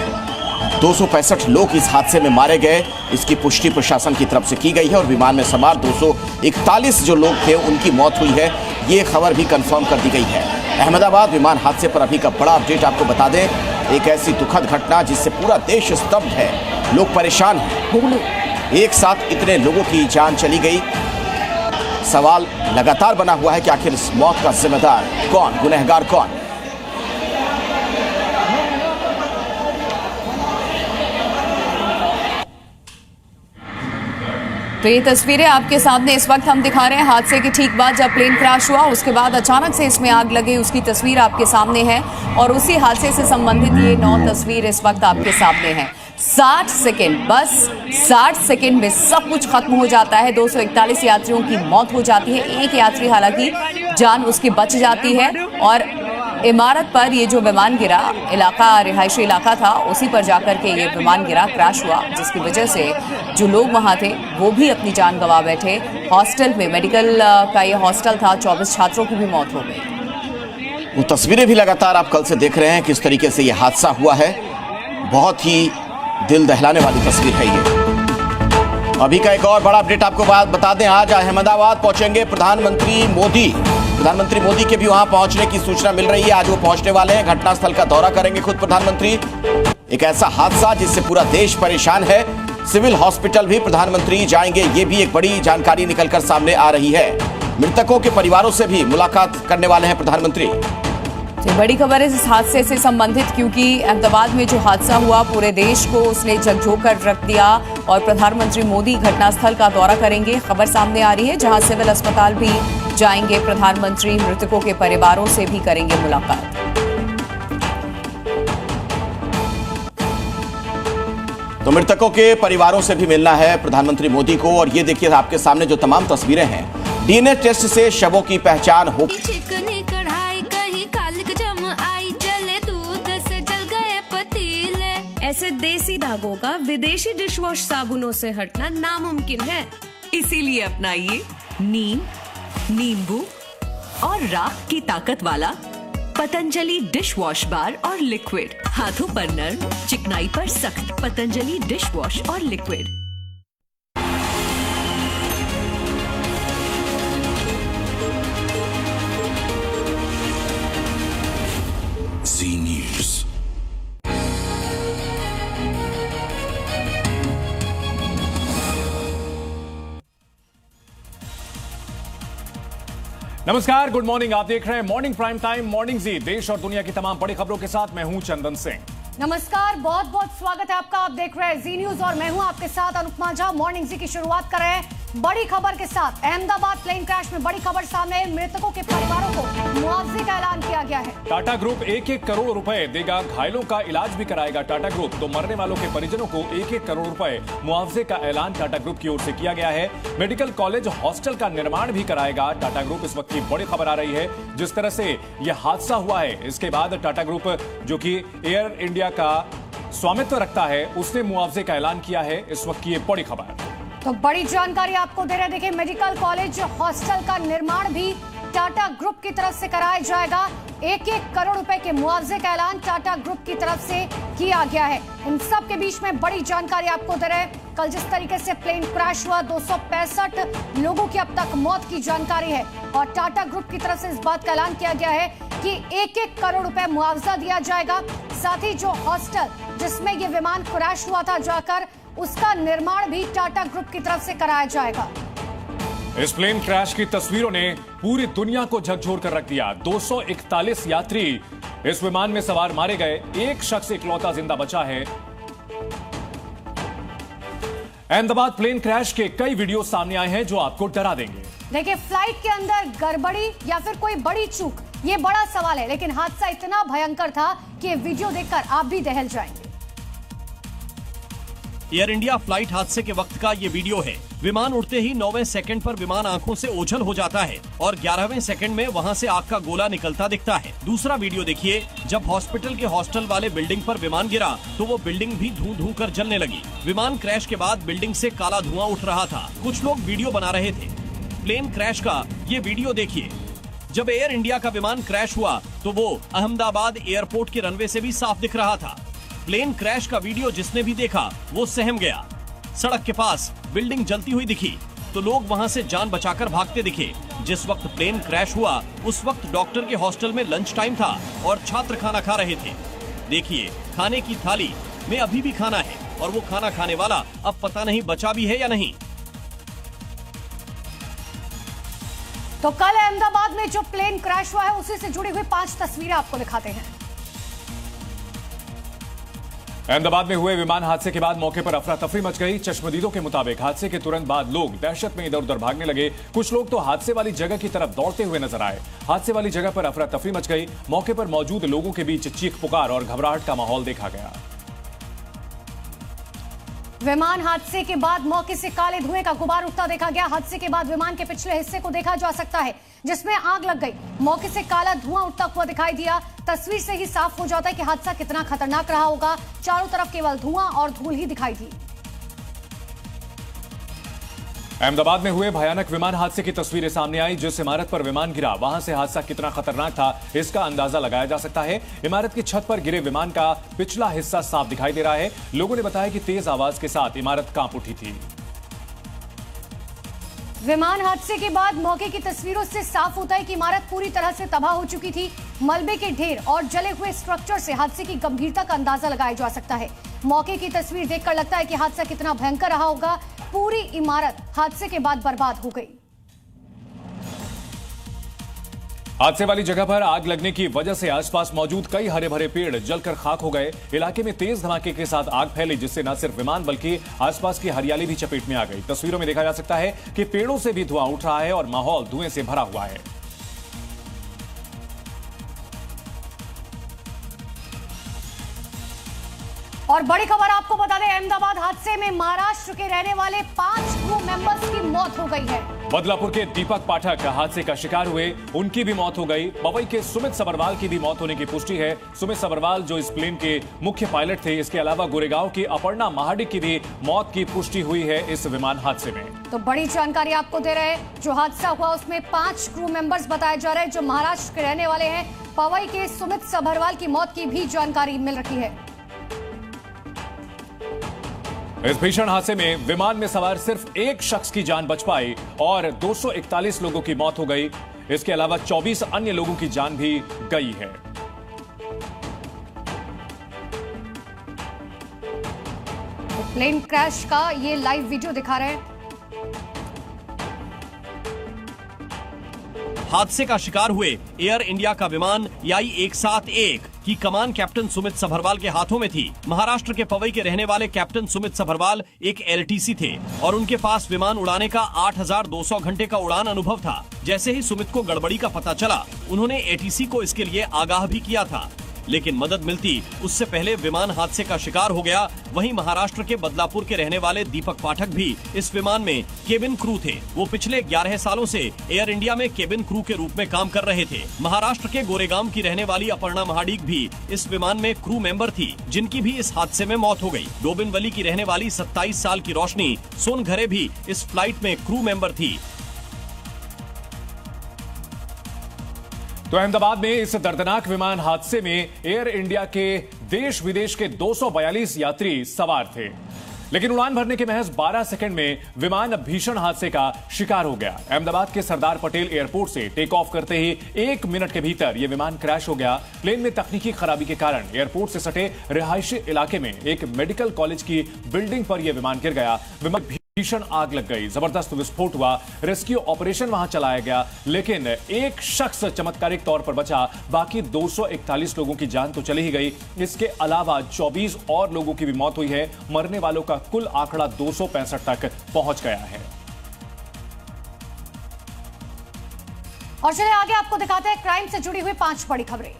265 लोग इस हादसे में मारे गए, इसकी पुष्टि प्रशासन की तरफ से की गई है और विमान में सवार 241 जो लोग थे उनकी मौत हुई है, ये खबर भी कंफर्म कर दी गई है। अहमदाबाद विमान हादसे पर अभी का बड़ा अपडेट आपको बता दें। एक ऐसी दुखद घटना जिससे पूरा देश स्तब्ध है, लोग परेशान हैं। एक साथ इतने लोगों की जान चली गई। सवाल लगातार बना हुआ है कि आखिर इस मौत का जिम्मेदार कौन, गुनहगार कौन। तो ये तस्वीरें आपके सामने इस वक्त हम दिखा रहे हैं। हादसे के ठीक बाद जब प्लेन क्रैश हुआ उसके बाद अचानक से इसमें आग लगी, उसकी तस्वीर आपके सामने है और उसी हादसे से संबंधित ये 9 तस्वीर इस वक्त आपके सामने है। 60 सेकेंड, बस 60 सेकेंड में सब कुछ खत्म हो जाता है। 241 यात्रियों की मौत हो जाती है। एक यात्री हालांकि जान उसकी बच जाती है और इमारत पर ये जो विमान गिरा, इलाका रिहायशी इलाका था, उसी पर जाकर के ये विमान गिरा, क्रैश हुआ, जिसकी वजह से जो लोग वहां थे वो भी अपनी जान गंवा बैठे। हॉस्टल में, मेडिकल का ये हॉस्टल था, 24 छात्रों की भी मौत हो गई। वो तस्वीरें भी लगातार आप कल से देख रहे हैं किस तरीके से ये हादसा हुआ है। बहुत ही दिल दहलाने वाली तस्वीर है ये। अभी का एक और बड़ा अपडेट आपको बता दें, आज अहमदाबाद पहुंचेंगे प्रधानमंत्री मोदी। प्रधानमंत्री मोदी के भी वहां पहुंचने की सूचना मिल रही है। आज वो पहुंचने वाले हैं, घटनास्थल का दौरा करेंगे खुद प्रधानमंत्री। एक ऐसा हादसा जिससे पूरा देश परेशान है। सिविल हॉस्पिटल भी प्रधानमंत्री जाएंगे, ये भी एक बड़ी जानकारी निकलकर सामने आ रही है। मृतकों के परिवारों से भी मुलाकात करने वाले हैं प्रधानमंत्री। तो बड़ी खबर है इस हादसे से संबंधित, क्योंकि अहमदाबाद में जो हादसा हुआ पूरे देश को उसने झकझोर रख दिया और प्रधानमंत्री मोदी घटनास्थल का दौरा करेंगे। खबर सामने आ रही है, जहां सिविल अस्पताल भी जाएंगे प्रधानमंत्री, मृतकों के परिवारों से भी करेंगे मुलाकात। तो मृतकों के परिवारों से भी मिलना है प्रधानमंत्री मोदी को। और ये देखिए आपके सामने जो तमाम तस्वीरें हैं, डीएनए टेस्ट से शवों की पहचान हो। ऐसे देसी दागों का विदेशी डिशवॉश साबुनों से हटना नामुमकिन है। इसीलिए अपनाइए नीम, नींबू और राख की ताकत वाला पतंजलि डिश वॉश बार और लिक्विड। हाथों पर नर्म, चिकनाई पर सख्त पतंजलि डिश वॉश और लिक्विड। जी न्यूज़। नमस्कार, गुड मॉर्निंग। आप देख रहे हैं मॉर्निंग प्राइम टाइम मॉर्निंग जी। देश और दुनिया की तमाम बड़ी खबरों के साथ मैं हूं चंदन सिंह। नमस्कार, बहुत बहुत स्वागत है आपका। आप देख रहे हैं जी न्यूज और मैं हूं आपके साथ अनुपमा झा। मॉर्निंग जी की शुरुआत कर रहे हैं बड़ी खबर के साथ। अहमदाबाद प्लेन क्रैश में बड़ी खबर सामने है। मृतकों के परिवारों को मुआवजे का ऐलान किया गया है। टाटा ग्रुप 1-1 करोड़ रुपए देगा, घायलों का इलाज भी कराएगा टाटा ग्रुप। तो मरने वालों के परिजनों को 1-1 करोड़ रुपए मुआवजे का ऐलान टाटा ग्रुप की ओर से किया गया है। मेडिकल कॉलेज हॉस्टल का निर्माण भी कराएगा टाटा ग्रुप। इस वक्त की बड़ी खबर आ रही है। जिस तरह से यह हादसा हुआ है, इसके बाद टाटा ग्रुप जो कि एयर इंडिया का स्वामित्व रखता है, उसने मुआवजे का ऐलान किया है। इस वक्त की ये बड़ी खबर। तो बड़ी जानकारी आपको दे रहे हैं। देखिए, मेडिकल कॉलेज हॉस्टल का निर्माण भी टाटा ग्रुप की तरफ से कराया जाएगा। 1-1 करोड़ रुपए के मुआवजे का ऐलान टाटा ग्रुप की तरफ से किया गया है। इन सब के बीच में बड़ी जानकारी आपको दे रहे हैं। कल जिस तरीके से प्लेन क्रैश हुआ, 265 लोगों की अब तक मौत की जानकारी है और टाटा ग्रुप की तरफ से इस बात का ऐलान किया गया है कि 1-1 करोड़ रुपए मुआवजा दिया जाएगा। साथ ही जो हॉस्टल जिसमें ये विमान क्रैश हुआ था जाकर, उसका निर्माण भी टाटा ग्रुप की तरफ से कराया जाएगा। इस प्लेन क्रैश की तस्वीरों ने पूरी दुनिया को झकझोर कर रख दिया। 241 यात्री इस विमान में सवार मारे गए, एक शख्स इकलौता जिंदा बचा है। अहमदाबाद प्लेन क्रैश के कई वीडियो सामने आए हैं जो आपको डरा देंगे। देखिए, फ्लाइट के अंदर गड़बड़ी या फिर कोई बड़ी चूक, ये बड़ा सवाल है, लेकिन हादसा इतना भयंकर था कि वीडियो देखकर आप भी दहल जाएंगे। एयर इंडिया फ्लाइट हादसे के वक्त का ये वीडियो है। विमान उड़ते ही 9वें सेकंड पर विमान आंखों से ओझल हो जाता है और 11वें सेकंड में वहां से आग का गोला निकलता दिखता है। दूसरा वीडियो देखिए, जब हॉस्पिटल के हॉस्टल वाले बिल्डिंग पर विमान गिरा तो वो बिल्डिंग भी धू धू कर जलने लगी। विमान क्रैश के बाद बिल्डिंग से काला धुआं उठ रहा था। कुछ लोग वीडियो बना रहे थे। प्लेन क्रैश का ये वीडियो देखिए। जब एयर इंडिया का विमान क्रैश हुआ तो वो अहमदाबाद एयरपोर्ट के रनवे से भी साफ दिख रहा था। प्लेन क्रैश का वीडियो जिसने भी देखा वो सहम गया। सड़क के पास बिल्डिंग जलती हुई दिखी तो लोग वहां से जान बचाकर भागते दिखे। जिस वक्त प्लेन क्रैश हुआ उस वक्त डॉक्टर के हॉस्टल में लंच टाइम था और छात्र खाना खा रहे थे। देखिए, खाने की थाली में अभी भी खाना है और वो खाना खाने वाला अब पता नहीं बचा भी है या नहीं। तो कल अहमदाबाद में जो प्लेन क्रैश हुआ है उसी से जुड़ी हुई 5 तस्वीरें आपको दिखाते हैं। अहमदाबाद में हुए विमान हादसे के बाद मौके पर अफरा तफरी मच गई। चश्मदीदों के मुताबिक हादसे के तुरंत बाद लोग दहशत में इधर उधर भागने लगे। कुछ लोग तो हादसे वाली जगह की तरफ दौड़ते हुए नजर आए। हादसे वाली जगह पर अफरा तफरी मच गई। मौके पर मौजूद लोगों के बीच चीख पुकार और घबराहट का माहौल देखा गया। विमान हादसे के बाद मौके से काले धुएं का गुबार उठता देखा गया। हादसे के बाद विमान के पिछले हिस्से को देखा जा सकता है जिसमें आग लग गई। मौके से काला धुआं उठता हुआ दिखाई दिया। तस्वीर से ही साफ हो जाता है कि हादसा कितना खतरनाक रहा होगा। चारों तरफ केवल धुआं और धूल ही दिखाई दी। अहमदाबाद में हुए भयानक विमान हादसे की तस्वीरें सामने आई। जिस इमारत पर विमान गिरा वहां से हादसा कितना खतरनाक था इसका अंदाजा लगाया जा सकता है। इमारत की छत पर गिरे विमान का पिछला हिस्सा साफ दिखाई दे रहा है। लोगों ने बताया कि तेज आवाज के साथ इमारत कांप उठी थी। विमान हादसे के बाद मौके की तस्वीरों से साफ होता है कि इमारत पूरी तरह से तबाह हो चुकी थी। मलबे के ढेर और जले हुए स्ट्रक्चर से हादसे की गंभीरता का अंदाजा लगाया जा सकता है। मौके की तस्वीर देखकर लगता है कि हादसा कितना भयंकर रहा होगा। पूरी इमारत हादसे के बाद बर्बाद हो गई। हादसे वाली जगह पर आग लगने की वजह से आसपास मौजूद कई हरे भरे पेड़ जलकर खाक हो गए। इलाके में तेज धमाके के साथ आग फैली, जिससे न सिर्फ विमान बल्कि आसपास की हरियाली भी चपेट में आ गई। तस्वीरों में देखा जा सकता है कि पेड़ों से भी धुआं उठ रहा है और माहौल धुएं से भरा हुआ है। और बड़ी खबर आपको बता दें, अहमदाबाद हादसे में महाराष्ट्र के रहने वाले 5 क्रू मेंबर्स की मौत हो गई है। बदलापुर के दीपक पाठक हादसे का शिकार हुए, उनकी भी मौत हो गई। पवई के सुमित सबरवाल की भी मौत होने की पुष्टि है। सुमित सबरवाल जो इस प्लेन के मुख्य पायलट थे। इसके अलावा गोरेगांव की अपर्णा महाडिक की भी मौत की पुष्टि हुई है इस विमान हादसे में। तो बड़ी जानकारी आपको दे रहे हैं, जो हादसा हुआ उसमें 5 क्रू मेंबर्स बताए जा रहे हैं जो महाराष्ट्र के रहने वाले हैं। पवई के सुमित सबरवाल की मौत की भी जानकारी मिल रही है। इस भीषण हादसे में विमान में सवार सिर्फ एक शख्स की जान बच पाई और 241 लोगों की मौत हो गई। इसके अलावा 24 अन्य लोगों की जान भी गई है। तो प्लेन क्रैश का ये लाइव वीडियो दिखा रहे हैं। हादसे का शिकार हुए एयर इंडिया का विमान EI-171 की कमान कैप्टन सुमित सबरवाल के हाथों में थी। महाराष्ट्र के पवई के रहने वाले कैप्टन सुमित सबरवाल एक LTC थे और उनके पास विमान उड़ाने का 8,200 घंटे का उड़ान अनुभव था। जैसे ही सुमित को गड़बड़ी का पता चला, उन्होंने ATC को इसके लिए आगाह भी किया था, लेकिन मदद मिलती उससे पहले विमान हादसे का शिकार हो गया। वहीं महाराष्ट्र के बदलापुर के रहने वाले दीपक पाठक भी इस विमान में केबिन क्रू थे। वो पिछले 11 सालों से एयर इंडिया में केबिन क्रू के रूप में काम कर रहे थे। महाराष्ट्र के गोरेगांव की रहने वाली अपर्णा महाडिक भी इस विमान में क्रू मेंबर थी, जिनकी भी इस हादसे में मौत हो गई। डोबिनवली की रहने वाली 27 साल की रोशनी सोनघरे भी इस फ्लाइट में क्रू मेंबर थी। तो अहमदाबाद में इस दर्दनाक विमान हादसे में एयर इंडिया के देश विदेश के 242 यात्री सवार थे, लेकिन उड़ान भरने के महज 12 सेकंड में विमान भीषण हादसे का शिकार हो गया। अहमदाबाद के सरदार पटेल एयरपोर्ट से टेक ऑफ करते ही 1 मिनट के भीतर यह विमान क्रैश हो गया। प्लेन में तकनीकी खराबी के कारण एयरपोर्ट से सटे रिहायशी इलाके में एक मेडिकल कॉलेज की बिल्डिंग पर यह विमान गिर गया। विमान भीषण आग लग गई, जबरदस्त विस्फोट हुआ, रेस्क्यू ऑपरेशन वहां चलाया गया, लेकिन एक शख्स चमत्कारिक तौर पर बचा। बाकी 241 लोगों की जान तो चली ही गई। इसके अलावा 24 और लोगों की भी मौत हुई है। मरने वालों का कुल आंकड़ा 265 तक पहुंच गया है। और चलिए आगे आपको दिखाते हैं क्राइम से जुड़ी हुई 5 बड़ी खबरें।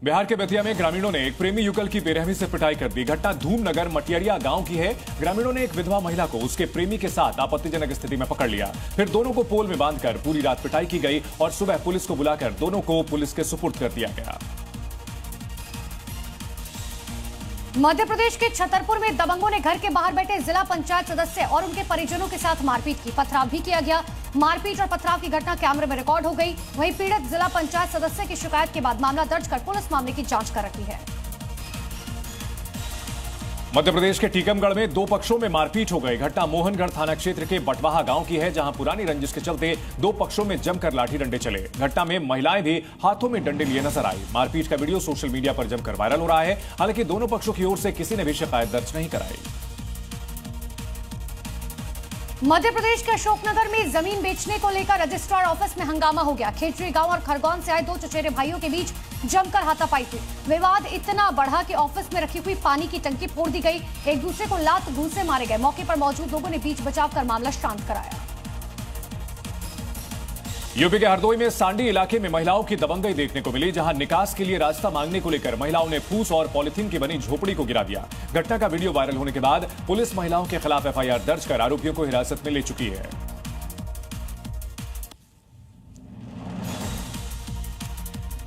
बिहार के बेतिया में ग्रामीणों ने एक प्रेमी युगल की बेरहमी से पिटाई कर दी। घटना धूमनगर मटियरिया गांव की है। ग्रामीणों ने एक विधवा महिला को उसके प्रेमी के साथ आपत्तिजनक स्थिति में पकड़ लिया। फिर दोनों को पोल में बांधकर पूरी रात पिटाई की गई और सुबह पुलिस को बुलाकर दोनों को पुलिस के सुपुर्द कर दिया गया। मध्य प्रदेश के छतरपुर में दबंगों ने घर के बाहर बैठे जिला पंचायत सदस्य और उनके परिजनों के साथ मारपीट की। पथराव भी किया गया। मारपीट और पथराव की घटना कैमरे में रिकॉर्ड हो गई। वहीं पीड़ित जिला पंचायत सदस्य की शिकायत के बाद मामला दर्ज कर पुलिस मामले की जांच कर रही है। मध्य प्रदेश के टीकमगढ़ में 2 पक्षों में मारपीट हो गई। घटना मोहनगढ़ थाना क्षेत्र के बटवाहा गांव की है, जहां पुरानी रंजिश के चलते 2 पक्षों में जमकर लाठी डंडे चले। घटना में महिलाएं भी हाथों में डंडे लिए नजर आई। मारपीट का वीडियो सोशल मीडिया पर जमकर वायरल हो रहा है। हालांकि दोनों पक्षों की ओर से किसी ने भी शिकायत दर्ज नहीं कराई। मध्य प्रदेश के अशोकनगर में जमीन बेचने को लेकर रजिस्ट्रार ऑफिस में हंगामा हो गया। खेजरी गांव और खरगोन से आए 2 चचेरे भाइयों के बीच जमकर हाथापाई हुई। विवाद इतना बढ़ा कि ऑफिस में रखी हुई पानी की टंकी फोड़ दी गई। एक दूसरे को लात घूंसे मारे गए। मौके पर मौजूद लोगों ने बीच बचाव कर मामला शांत कराया। यूपी के हरदोई में सांडी इलाके में महिलाओं की दबंगई देखने को मिली, जहां निकास के लिए रास्ता मांगने को लेकर महिलाओं ने फूस और पॉलिथीन की बनी झोपड़ी को गिरा दिया। घटना का वीडियो वायरल होने के बाद पुलिस महिलाओं के खिलाफ FIR दर्ज कर आरोपियों को हिरासत में ले चुकी है।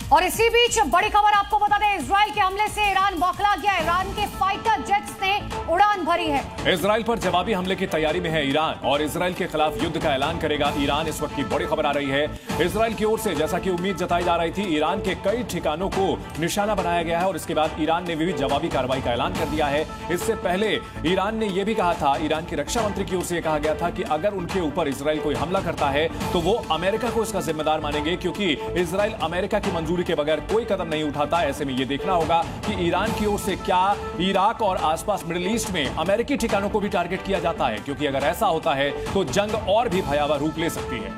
और इसी बीच बड़ी खबर आपको बता दें, इजराइल के हमले से ईरान बौखला गया। ईरान के फाइटर जेट्स ने उड़ान भरी है। इजराइल पर जवाबी हमले की तैयारी में है ईरान और इजराइल के खिलाफ युद्ध का ऐलान करेगा ईरान। इस वक्त की बड़ी खबर आ रही है, इजराइल की ओर से जैसा कि उम्मीद जताई जा रही थी, ईरान के कई ठिकानों को निशाना बनाया गया है और इसके बाद ईरान ने भी जवाबी कार्रवाई का ऐलान कर दिया है। इससे पहले ईरान ने यह भी कहा था, ईरान के रक्षा मंत्री की ओर से कहा गया था कि अगर उनके ऊपर इजराइल कोई हमला करता है तो वो अमेरिका को इसका जिम्मेदार मानेंगे, क्योंकि इजराइल अमेरिका की मंजूरी के बगैर कोई कदम नहीं उठाता। ऐसे में यह देखना होगा कि ईरान की ओर से क्या इराक और आसपास मिडिल ईस्ट में अमेरिकी ठिकानों को भी टारगेट किया जाता है, क्योंकि अगर ऐसा होता है तो जंग और भी भयावह रूप ले सकती है।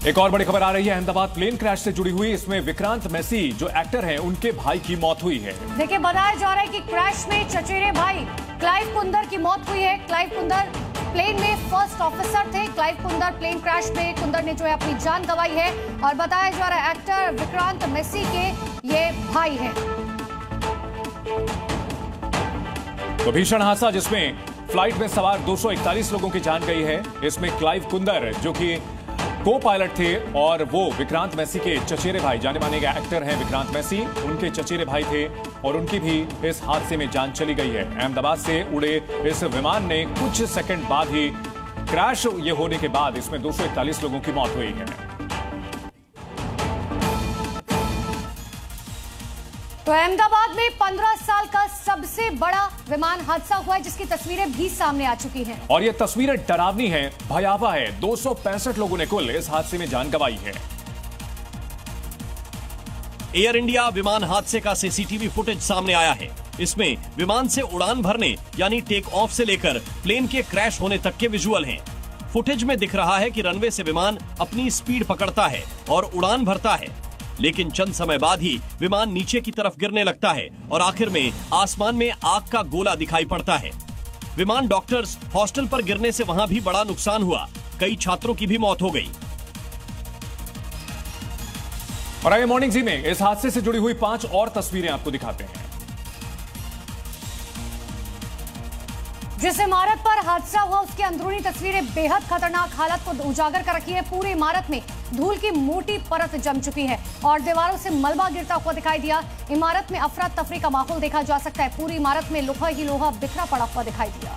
एक और बड़ी खबर आ रही है अहमदाबाद प्लेन क्रैश से जुड़ी हुई। इसमें विक्रांत मैसी जो एक्टर हैं उनके भाई की मौत हुई है। देखिए, बताया जा रहा है कि क्रैश में चचेरे भाई क्लाइव कुंदर की मौत हुई है। क्लाइव कुंदर प्लेन में फर्स्ट ऑफिसर थे। क्लाइव कुंदर प्लेन क्रैश में कुंदर ने जो है अपनी जान गंवाई है और बताया जा रहा है एक्टर विक्रांत मैसी के ये भाई हैं। तो भीषण हादसा जिसमें फ्लाइट में सवार 241 लोगों की जान गई है। इसमें क्लाइव कुंदर जो कि को पायलट थे और वो विक्रांत मैसी के चचेरे भाई, जाने माने गए एक्टर हैं विक्रांत मैसी, उनके चचेरे भाई थे और उनकी भी इस हादसे में जान चली गई है। अहमदाबाद से उड़े इस विमान ने कुछ सेकंड बाद ही क्रैश ये होने के बाद इसमें 241 लोगों की मौत हुई है। तो अहमदाबाद में 15 साल का सबसे बड़ा विमान हादसा हुआ है, जिसकी तस्वीरें भी सामने आ चुकी हैं। और ये तस्वीरें डरावनी हैं, भयावह है। 265 लोगों ने कुल इस हादसे में जान गंवाई है। एयर इंडिया विमान हादसे का सीसीटीवी फुटेज सामने आया है। इसमें विमान से उड़ान भरने यानी टेक ऑफ से लेकर प्लेन के क्रैश होने तक के विजुअल हैं। फुटेज में दिख रहा है कि रनवे से विमान अपनी स्पीड पकड़ता है और उड़ान भरता है, लेकिन चंद समय बाद ही विमान नीचे की तरफ गिरने लगता है और आखिर में आसमान में आग का गोला दिखाई पड़ता है। विमान डॉक्टर्स हॉस्टल पर गिरने से वहां भी बड़ा नुकसान हुआ, कई छात्रों की भी मौत हो गई। और आइए मॉर्निंग जी में इस हादसे से जुड़ी हुई 5 और तस्वीरें आपको दिखाते हैं। जिस इमारत पर हादसा हुआ उसकी अंदरूनी तस्वीरें बेहद खतरनाक हालत को उजागर कर रखी है। पूरी इमारत में धूल की मोटी परत जम चुकी है और दीवारों से मलबा गिरता हुआ दिखाई दिया। इमारत में अफरा तफरी का माहौल देखा जा सकता है। पूरी इमारत में लोहा ही लोहा बिखरा पड़ा हुआ दिखाई दिया।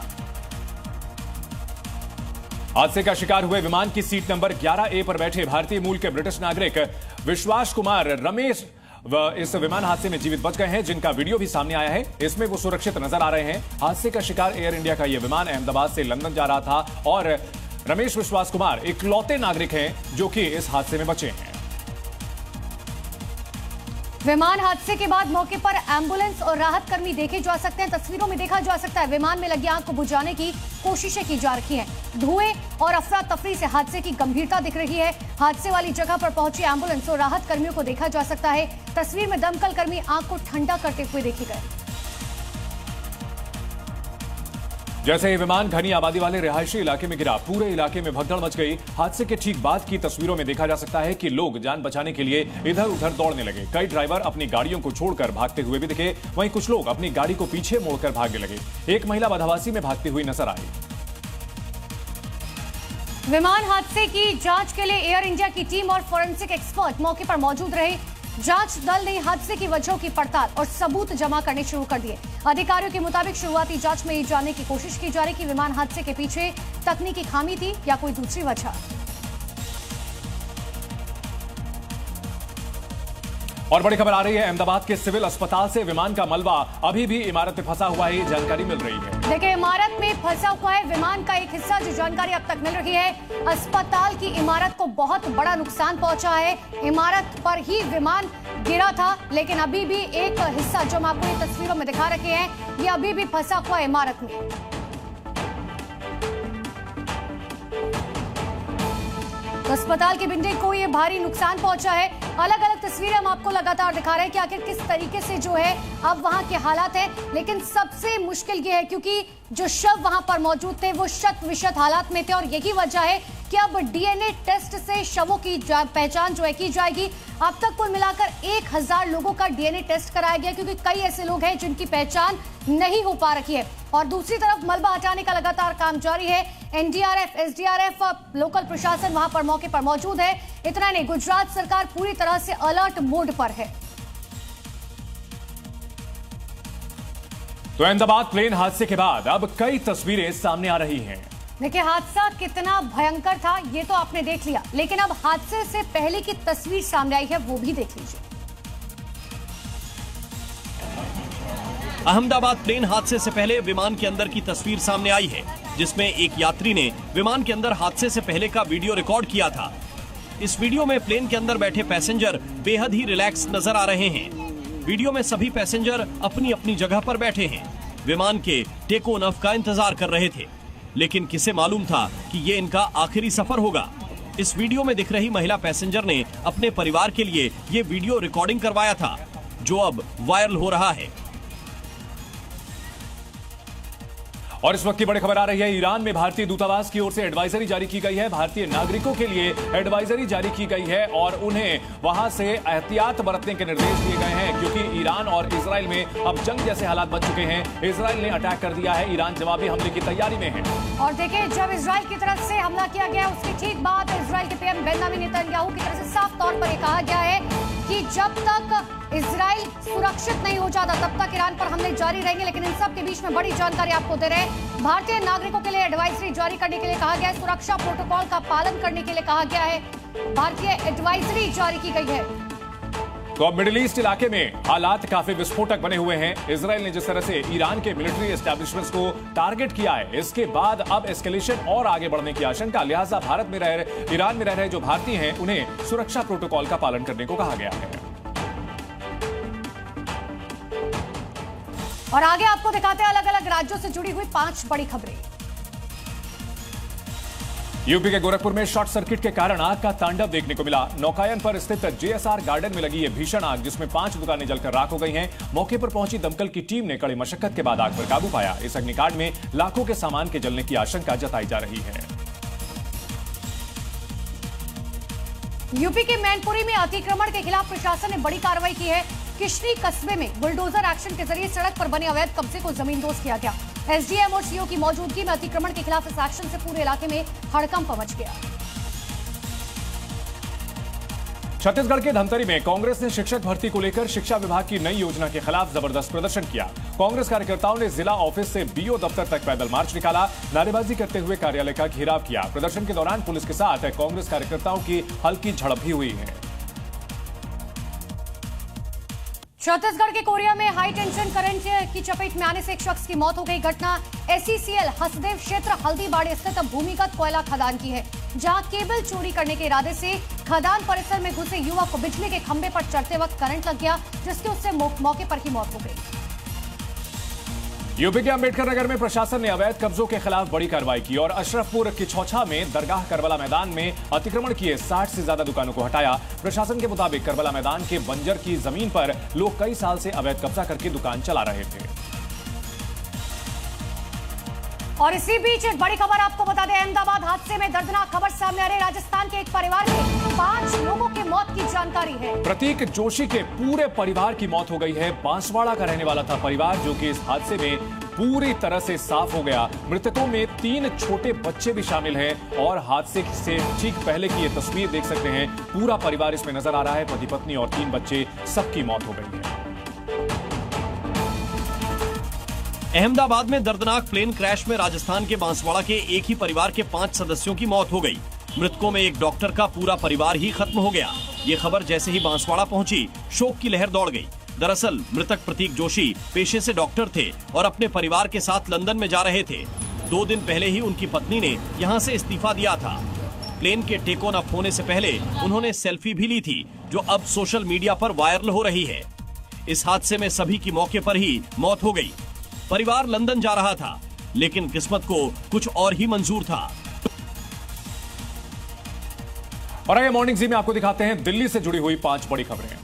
हादसे का शिकार हुए विमान की सीट नंबर 11A पर बैठे भारतीय मूल के ब्रिटिश नागरिक विश्वास कुमार रमेश इस विमान हादसे में जीवित बच गए हैं, जिनका वीडियो भी सामने आया है। इसमें वो सुरक्षित नजर आ रहे हैं। हादसे का शिकार एयर इंडिया का यह विमान अहमदाबाद से लंदन जा रहा था और रमेश विश्वास कुमार इकलौते नागरिक हैं जो कि इस हादसे में बचे हैं। विमान हादसे के बाद मौके पर एम्बुलेंस और राहत कर्मी देखे जा सकते हैं। तस्वीरों में देखा जा सकता है विमान में लगी आग को बुझाने की कोशिशें की जा रही हैं। धुएं और अफरा तफरी से हादसे की गंभीरता दिख रही है। हादसे वाली जगह पर पहुंची एम्बुलेंस और राहत कर्मियों को देखा जा सकता है। तस्वीर में दमकल कर्मी आग को ठंडा करते हुए देखे गए। जैसे ही विमान घनी आबादी वाले रिहायशी इलाके में गिरा, पूरे इलाके में भगदड़ मच गई। हादसे के ठीक बाद की तस्वीरों में देखा जा सकता है कि लोग जान बचाने के लिए इधर उधर दौड़ने लगे। कई ड्राइवर अपनी गाड़ियों को छोड़कर भागते हुए भी दिखे, वहीं कुछ लोग अपनी गाड़ी को पीछे मोड़कर भागने लगे। एक महिला बदहवासी में भागती हुई नजर आई। विमान हादसे की जांच के लिए एयर इंडिया की टीम और फोरेंसिक एक्सपर्ट मौके पर मौजूद रहे। जांच दल ने हादसे की वजहों की पड़ताल और सबूत जमा करने शुरू कर दिए। अधिकारियों के मुताबिक शुरुआती जांच में ये जानने की कोशिश की जा रही कि विमान हादसे के पीछे तकनीकी खामी थी या कोई दूसरी वजह। और बड़ी खबर आ रही है अहमदाबाद के सिविल अस्पताल से। विमान का मलबा अभी भी इमारत में फंसा हुआ है, जानकारी मिल रही है। देखिए, इमारत में फंसा हुआ है विमान का एक हिस्सा, जो जानकारी अब तक मिल रही है। अस्पताल की इमारत को बहुत बड़ा नुकसान पहुंचा है। इमारत पर ही विमान गिरा था, लेकिन अभी भी एक हिस्सा जो हम आपको ये तस्वीरों में दिखा रखे हैं, ये अभी भी फंसा हुआ इमारत में। अस्पताल की बिल्डिंग को ये भारी नुकसान पहुंचा है। अलग अलग तस्वीरें हम आपको लगातार दिखा रहे हैं कि आखिर किस तरीके से जो है अब वहां के हालात हैं। लेकिन सबसे मुश्किल ये है क्योंकि जो शव वहां पर मौजूद थे वो शत विशत हालात में थे और यही वजह है कि अब डीएनए टेस्ट से शवों की पहचान जो है की जाएगी। अब तक कुल मिलाकर 1000 लोगों का डीएनए टेस्ट कराया गया, क्योंकि कई ऐसे लोग हैं जिनकी पहचान नहीं हो पा रही है। और दूसरी तरफ मलबा हटाने का लगातार काम जारी है। एनडीआरएफ, एसडीआरएफ, लोकल प्रशासन वहां पर मौके पर मौजूद है। इतना नहीं, गुजरात सरकार पूरी तरह से अलर्ट मोड पर है। तो अहमदाबाद प्लेन हादसे के बाद अब कई तस्वीरें सामने आ रही हैं। देखिए, हादसा कितना भयंकर था ये तो आपने देख लिया, लेकिन अब हादसे से पहले की तस्वीर सामने आई है, वो भी देख लीजिए। अहमदाबाद प्लेन हादसे से पहले विमान के अंदर की तस्वीर सामने आई है, जिसमें एक यात्री ने विमान के अंदर हादसे से पहले का वीडियो रिकॉर्ड किया था। इस वीडियो में प्लेन के अंदर बैठे पैसेंजर बेहद ही रिलैक्स नजर आ रहे हैं। वीडियो में सभी पैसेंजर अपनी अपनी जगह पर बैठे हैं, विमान के टेक ऑफ का इंतजार कर रहे थे। लेकिन किसे मालूम था कि ये इनका आखिरी सफर होगा। इस वीडियो में दिख रही महिला पैसेंजर ने अपने परिवार के लिए ये वीडियो रिकॉर्डिंग करवाया था, जो अब वायरल हो रहा है। और इस वक्त की बड़ी खबर आ रही है, ईरान में भारतीय दूतावास की ओर से एडवाइजरी जारी की गई है। भारतीय नागरिकों के लिए एडवाइजरी जारी की गई है और उन्हें वहां से एहतियात बरतने के निर्देश दिए गए हैं, क्योंकि ईरान और इजराइल में अब जंग जैसे हालात बन चुके हैं। इजराइल ने अटैक कर दिया है, ईरान जवाबी हमले की तैयारी में है। और देखिए, जब इजराइल की तरफ से हमला किया गया उसके ठीक बाद इजराइल के पीएम बेंजामिन नेतन्याहू की तरफ से साफ तौर पर यह कहा गया है कि जब तक इजराइल सुरक्षित नहीं हो जाता तब तक ईरान पर हमले जारी रहेंगे। लेकिन इन सब के बीच में बड़ी जानकारी आपको दे रहे हैं, भारतीय नागरिकों के लिए एडवाइजरी जारी करने के लिए कहा गया है, सुरक्षा प्रोटोकॉल का पालन करने के लिए कहा गया है, भारतीय एडवाइजरी जारी की गई है। तो अब मिडिल ईस्ट इलाके में हालात काफी विस्फोटक बने हुए हैं। इजराइल ने जिस तरह से ईरान के मिलिट्री एस्टैब्लिशमेंट्स को टारगेट किया है, इसके बाद अब एस्केलेशन और आगे बढ़ने की आशंका। लिहाजा ईरान में रह रहे जो भारतीय हैं उन्हें सुरक्षा प्रोटोकॉल का पालन करने को कहा गया है। और आगे आपको दिखाते हैं अलग अलग राज्यों से जुड़ी हुई 5 बड़ी खबरें। यूपी के गोरखपुर में शॉर्ट सर्किट के कारण आग का तांडव देखने को मिला। नौकायन पर स्थित जेएसआर गार्डन में लगी यह भीषण आग, जिसमें 5 दुकानें जलकर राख हो गई हैं। मौके पर पहुंची दमकल की टीम ने कड़ी मशक्कत के बाद आग पर काबू पाया। इस अग्निकांड में लाखों के सामान के जलने की आशंका जताई जा रही है। यूपी के मैनपुरी में अतिक्रमण के खिलाफ प्रशासन ने बड़ी कार्रवाई की है। किशनी कस्बे में बुलडोजर एक्शन के जरिए सड़क पर बने अवैध कब्जे को जमींदोज किया गया। एसडीएम और सीओ की मौजूदगी में अतिक्रमण के खिलाफ इस एक्शन से पूरे इलाके में हड़कंप मच गया। छत्तीसगढ़ के धमतरी में कांग्रेस ने शिक्षक भर्ती को लेकर शिक्षा विभाग की नई योजना के खिलाफ जबरदस्त प्रदर्शन किया। कांग्रेस कार्यकर्ताओं ने जिला ऑफिस से बीओ दफ्तर तक पैदल मार्च निकाला, नारेबाजी करते हुए कार्यालय का घेराव किया। प्रदर्शन के दौरान पुलिस के साथ कांग्रेस कार्यकर्ताओं की हल्की झड़प भी हुई है। छत्तीसगढ़ के कोरिया में हाई टेंशन करंट की चपेट में आने से एक शख्स की मौत हो गई। घटना एसईसीएल हसदेव क्षेत्र हल्दीबाड़ी स्थित भूमिगत कोयला खदान की है, जहां केबल चोरी करने के इरादे से खदान परिसर में घुसे युवक को बिजली के खंभे पर चढ़ते वक्त करंट लग गया, जिससे उससे मौके पर ही मौत हो गई। यूपी के अंबेडकर नगर में प्रशासन ने अवैध कब्जों के खिलाफ बड़ी कार्रवाई की और अशरफपुर किछौछा में दरगाह करबला मैदान में अतिक्रमण किए 60 से ज्यादा दुकानों को हटाया। प्रशासन के मुताबिक करबला मैदान के बंजर की जमीन पर लोग कई साल से अवैध कब्जा करके दुकान चला रहे थे। और इसी बीच एक बड़ी खबर आपको बता दें, अहमदाबाद हादसे में दर्दनाक खबर सामने आ रही है। राजस्थान के एक परिवार के 5 लोगों की मौत की जानकारी है। प्रतीक जोशी के पूरे परिवार की मौत हो गई है। बांसवाड़ा का रहने वाला था परिवार, जो कि इस हादसे में पूरी तरह से साफ हो गया। मृतकों में 3 छोटे बच्चे भी शामिल हैं और हादसे से ठीक पहले की ये तस्वीर देख सकते हैं। पूरा परिवार इसमें नजर आ रहा है, पति पत्नी और 3 बच्चे, सबकी मौत हो गई है। अहमदाबाद में दर्दनाक प्लेन क्रैश में राजस्थान के बांसवाड़ा के एक ही परिवार के 5 सदस्यों की मौत हो गई। मृतकों में एक डॉक्टर का पूरा परिवार ही खत्म हो गया। ये खबर जैसे ही बांसवाड़ा पहुंची, शोक की लहर दौड़ गई। दरअसल मृतक प्रतीक जोशी पेशे से डॉक्टर थे और अपने परिवार के साथ लंदन में जा रहे थे। 2 दिन पहले ही उनकी पत्नी ने यहां से इस्तीफा दिया था। प्लेन के टेक ऑन अप होने से पहले उन्होंने सेल्फी भी ली थी, जो अब सोशल मीडिया पर वायरल हो रही है। इस हादसे में सभी की मौके पर ही मौत हो गई। परिवार लंदन जा रहा था, लेकिन किस्मत को कुछ और ही मंजूर था। और आइए मॉर्निंग जी में आपको दिखाते हैं दिल्ली से जुड़ी हुई 5 बड़ी खबरें।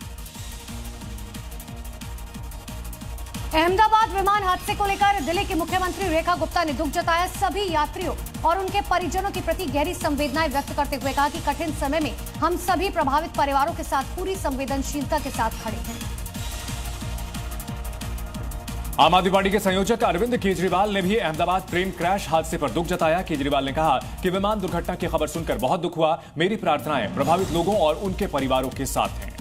अहमदाबाद विमान हादसे को लेकर दिल्ली की मुख्यमंत्री रेखा गुप्ता ने दुख जताया। सभी यात्रियों और उनके परिजनों के प्रति गहरी संवेदनाएं व्यक्त करते हुए कहा कि कठिन समय में हम सभी प्रभावित परिवारों के साथ पूरी संवेदनशीलता के साथ खड़े हैं। आम आदमी पार्टी के संयोजक अरविंद केजरीवाल ने भी अहमदाबाद ट्रेन क्रैश हादसे पर दुख जताया। केजरीवाल ने कहा कि विमान दुर्घटना की खबर सुनकर बहुत दुख हुआ। मेरी प्रार्थनाएं प्रभावित लोगों और उनके परिवारों के साथ हैं।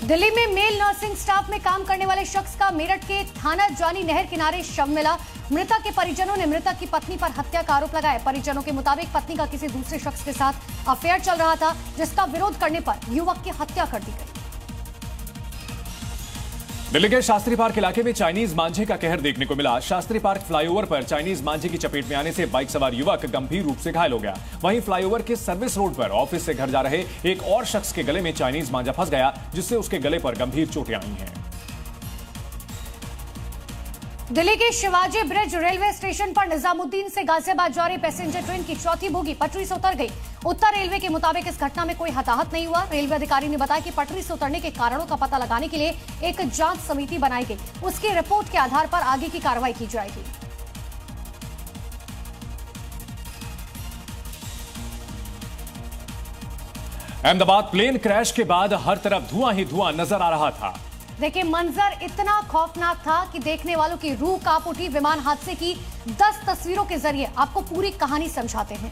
दिल्ली में मेल नर्सिंग स्टाफ में काम करने वाले शख्स का मेरठ के थाना जानी नहर किनारे शव मिला। मृतक के परिजनों ने मृतक की पत्नी पर हत्या का आरोप लगाया। परिजनों के मुताबिक पत्नी का किसी दूसरे शख्स के साथ अफेयर चल रहा था, जिसका विरोध करने पर युवक की हत्या कर दी गई। दिल्ली के शास्त्री पार्क इलाके में चाइनीज मांझे का कहर देखने को मिला। शास्त्री पार्क फ्लाईओवर पर चाइनीज मांझे की चपेट में आने से बाइक सवार युवक गंभीर रूप से घायल हो गया। वहीं फ्लाईओवर के सर्विस रोड पर ऑफिस से घर जा रहे एक और शख्स के गले में चाइनीज मांझा फंस गया, जिससे उसके गले पर गंभीर चोटें आई हैं। दिल्ली के शिवाजी ब्रिज रेलवे स्टेशन पर निजामुद्दीन से गाजियाबाद जा रही पैसेंजर ट्रेन की चौथी बोगी पटरी से उतर गई। उत्तर रेलवे के मुताबिक इस घटना में कोई हताहत नहीं हुआ। रेलवे अधिकारी ने बताया कि पटरी से उतरने के कारणों का पता लगाने के लिए एक जांच समिति बनाई गई। उसकी रिपोर्ट के आधार पर आगे की कार्रवाई की जाएगी। अहमदाबाद प्लेन क्रैश के बाद हर तरफ धुआं ही धुआं नजर आ रहा था। देखिए, मंजर इतना खौफनाक था कि देखने वालों की रूह कांप उठी। विमान हादसे की 10 तस्वीरों के जरिए आपको पूरी कहानी समझाते हैं।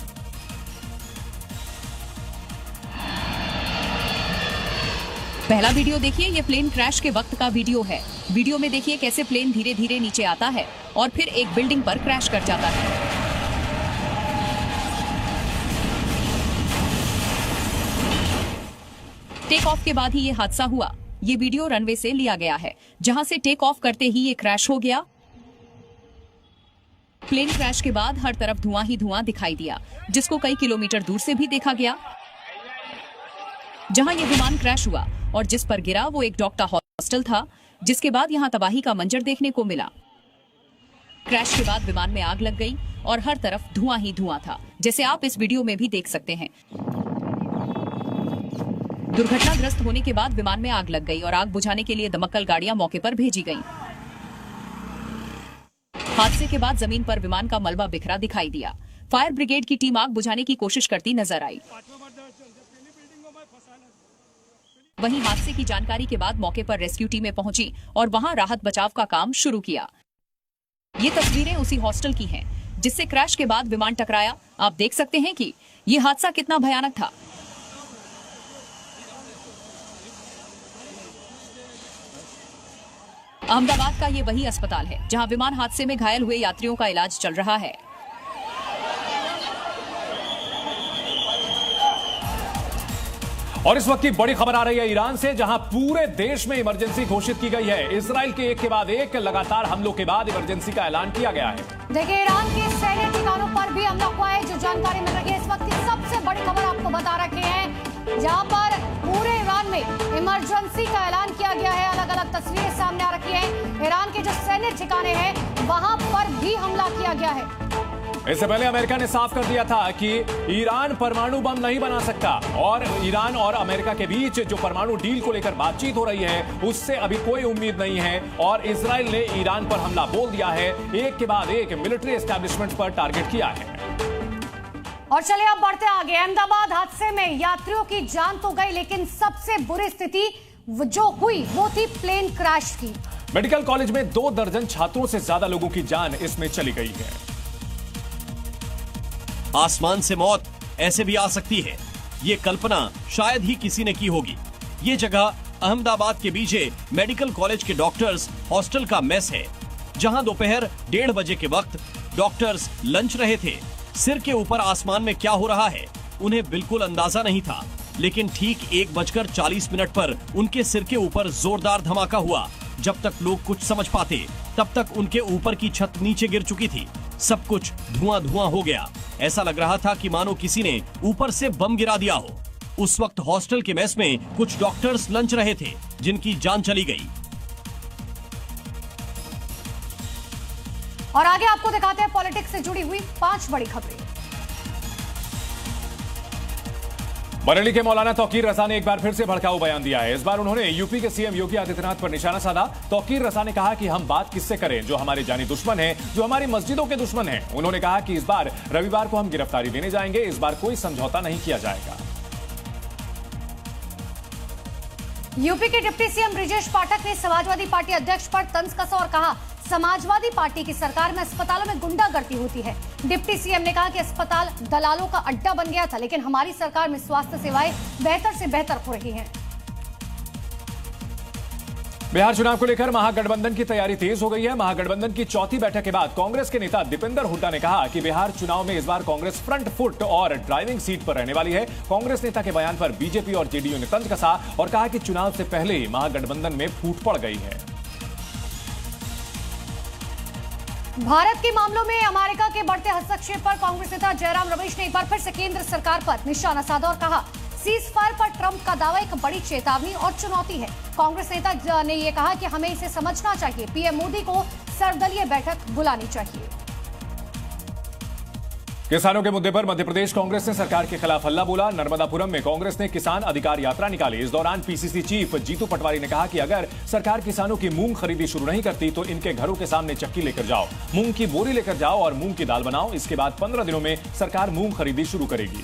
पहला वीडियो देखिए, ये प्लेन क्रैश के वक्त का वीडियो है। वीडियो में देखिए कैसे प्लेन धीरे धीरे नीचे आता है और फिर एक बिल्डिंग पर क्रैश कर जाता है। टेक ऑफ के बाद ही ये हादसा हुआ। ये वीडियो रनवे से लिया गया है, जहां से टेक ऑफ करते ही ये क्रैश हो गया। प्लेन क्रैश के बाद हर तरफ धुआं ही धुआं दिखाई दिया, जिसको कई किलोमीटर दूर से भी देखा गया। जहां ये विमान क्रैश हुआ और जिस पर गिरा वो एक डॉक्टर हॉस्टल था, जिसके बाद यहां तबाही का मंजर देखने को मिला। क्रैश के बाद विमान में आग लग गई और हर तरफ धुआं ही धुआं था, जैसे आप इस वीडियो में भी देख सकते हैं। दुर्घटनाग्रस्त होने के बाद विमान में आग लग गई और आग बुझाने के लिए दमकल गाड़ियां मौके पर भेजी गईं। हादसे के बाद जमीन पर विमान का मलबा बिखरा दिखाई दिया। फायर ब्रिगेड की टीम आग बुझाने की कोशिश करती नजर आई। वहीं हादसे की जानकारी के बाद मौके पर रेस्क्यू टीमें पहुंची और वहां राहत बचाव का काम शुरू किया। ये तस्वीरें उसी हॉस्टल की हैं, जिससे क्रैश के बाद विमान टकराया। आप देख सकते हैं कि ये हादसा कितना भयानक था। अहमदाबाद का ये वही अस्पताल है जहां विमान हादसे में घायल हुए यात्रियों का इलाज चल रहा है। और इस वक्त की बड़ी खबर आ रही है ईरान से, जहां पूरे देश में इमरजेंसी घोषित की गई है। इजराइल के एक के बाद एक लगातार हमलों के बाद इमरजेंसी का ऐलान किया गया है। देखिए, ईरान के सैन्य ठिकानों पर भी हमला हुआ है। जो जानकारी मिल रही है इस वक्त की सबसे बड़ी खबर आपको बता रखे हैं, जहां पर पूरे ईरान में इमरजेंसी का ऐलान किया गया है। अलग अलग तस्वीरें सामने आ रखी है। ईरान के जो सैन्य ठिकाने हैं वहां पर भी हमला किया गया है। इससे पहले अमेरिका ने साफ कर दिया था कि ईरान परमाणु बम नहीं बना सकता और ईरान और अमेरिका के बीच जो परमाणु डील को लेकर बातचीत हो रही है उससे अभी कोई उम्मीद नहीं है। और इजराइल ने ईरान पर हमला बोल दिया है, एक के बाद एक मिलिट्री एस्टैब्लिशमेंट पर टारगेट किया है। और चलिए अब बढ़ते आगे। अहमदाबाद हादसे में यात्रियों की जान तो गई, लेकिन सबसे बुरी स्थिति जो हुई वो थी प्लेन क्रैश की। मेडिकल कॉलेज में 2 दर्जन छात्रों से ज्यादा लोगों की जान इसमें चली गई है। आसमान से मौत ऐसे भी आ सकती है, ये कल्पना शायद ही किसी ने की होगी। ये जगह अहमदाबाद के बीजे मेडिकल कॉलेज के डॉक्टर्स हॉस्टल का मेस है, जहां दोपहर 1:30 बजे के वक्त डॉक्टर्स लंच रहे थे। सिर के ऊपर आसमान में क्या हो रहा है उन्हें बिल्कुल अंदाजा नहीं था, लेकिन ठीक 1:40 पर उनके सिर के ऊपर जोरदार धमाका हुआ। जब तक लोग कुछ समझ पाते तब तक उनके ऊपर की छत नीचे गिर चुकी थी। सब कुछ धुआं धुआं हो गया। ऐसा लग रहा था कि मानो किसी ने ऊपर से बम गिरा दिया हो। उस वक्त हॉस्टल के मेस में कुछ डॉक्टर्स लंच रहे थे, जिनकी जान चली गई। और आगे आपको दिखाते हैं पॉलिटिक्स से जुड़ी हुई 5 बड़ी खबरें। बरेली के मौलाना तौकीर रजा ने एक बार फिर से भड़काऊ बयान दिया है। इस बार उन्होंने यूपी के सीएम योगी आदित्यनाथ पर निशाना साधा। तौकीर रजा ने कहा कि हम बात किससे करें जो हमारे जानी दुश्मन हैं, जो हमारी मस्जिदों के दुश्मन हैं। उन्होंने कहा कि इस बार रविवार को हम गिरफ्तारी देने जाएंगे, इस बार कोई समझौता नहीं किया जाएगा। यूपी के डिप्टी सीएम ब्रिजेश पाठक ने समाजवादी पार्टी अध्यक्ष पर तंज कसा और कहा समाजवादी पार्टी की सरकार में अस्पतालों में गुंडागर्दी होती है। डिप्टी सीएम ने कहा कि अस्पताल दलालों का अड्डा बन गया था, लेकिन हमारी सरकार में स्वास्थ्य सेवाएं बेहतर से बेहतर हो रही हैं। बिहार चुनाव को लेकर महागठबंधन की तैयारी तेज हो गई है। महागठबंधन की चौथी बैठक के बाद कांग्रेस के नेता दीपेंद्र हुड्डा ने कहा कि बिहार चुनाव में इस बार कांग्रेस फ्रंट फुट और ड्राइविंग सीट पर रहने वाली है। कांग्रेस नेता के बयान पर बीजेपी और जेडीयू ने तंज कसा और कहा कि चुनाव से पहले ही महागठबंधन में फूट पड़ गई है। भारत के मामलों में अमेरिका के बढ़ते हस्तक्षेप पर कांग्रेस नेता जयराम रमेश ने एक बार फिर से केंद्र सरकार पर निशाना साधा और कहा सीज फायर पर ट्रंप का दावा एक बड़ी चेतावनी और चुनौती है। कांग्रेस नेता ने यह कहा कि हमें इसे समझना चाहिए। पीएम मोदी को सर्वदलीय बैठक बुलानी चाहिए। किसानों के मुद्दे पर मध्य प्रदेश कांग्रेस ने सरकार के खिलाफ हल्ला बोला। नर्मदापुरम में कांग्रेस ने किसान अधिकार यात्रा निकाली। इस दौरान पीसीसी चीफ जीतू पटवारी ने कहा कि अगर सरकार किसानों की मूंग खरीदी शुरू नहीं करती तो इनके घरों के सामने चक्की लेकर जाओ, मूंग की बोरी लेकर जाओ और मूंग की दाल बनाओ। इसके बाद 15 दिनों में सरकार मूंग खरीदी शुरू करेगी।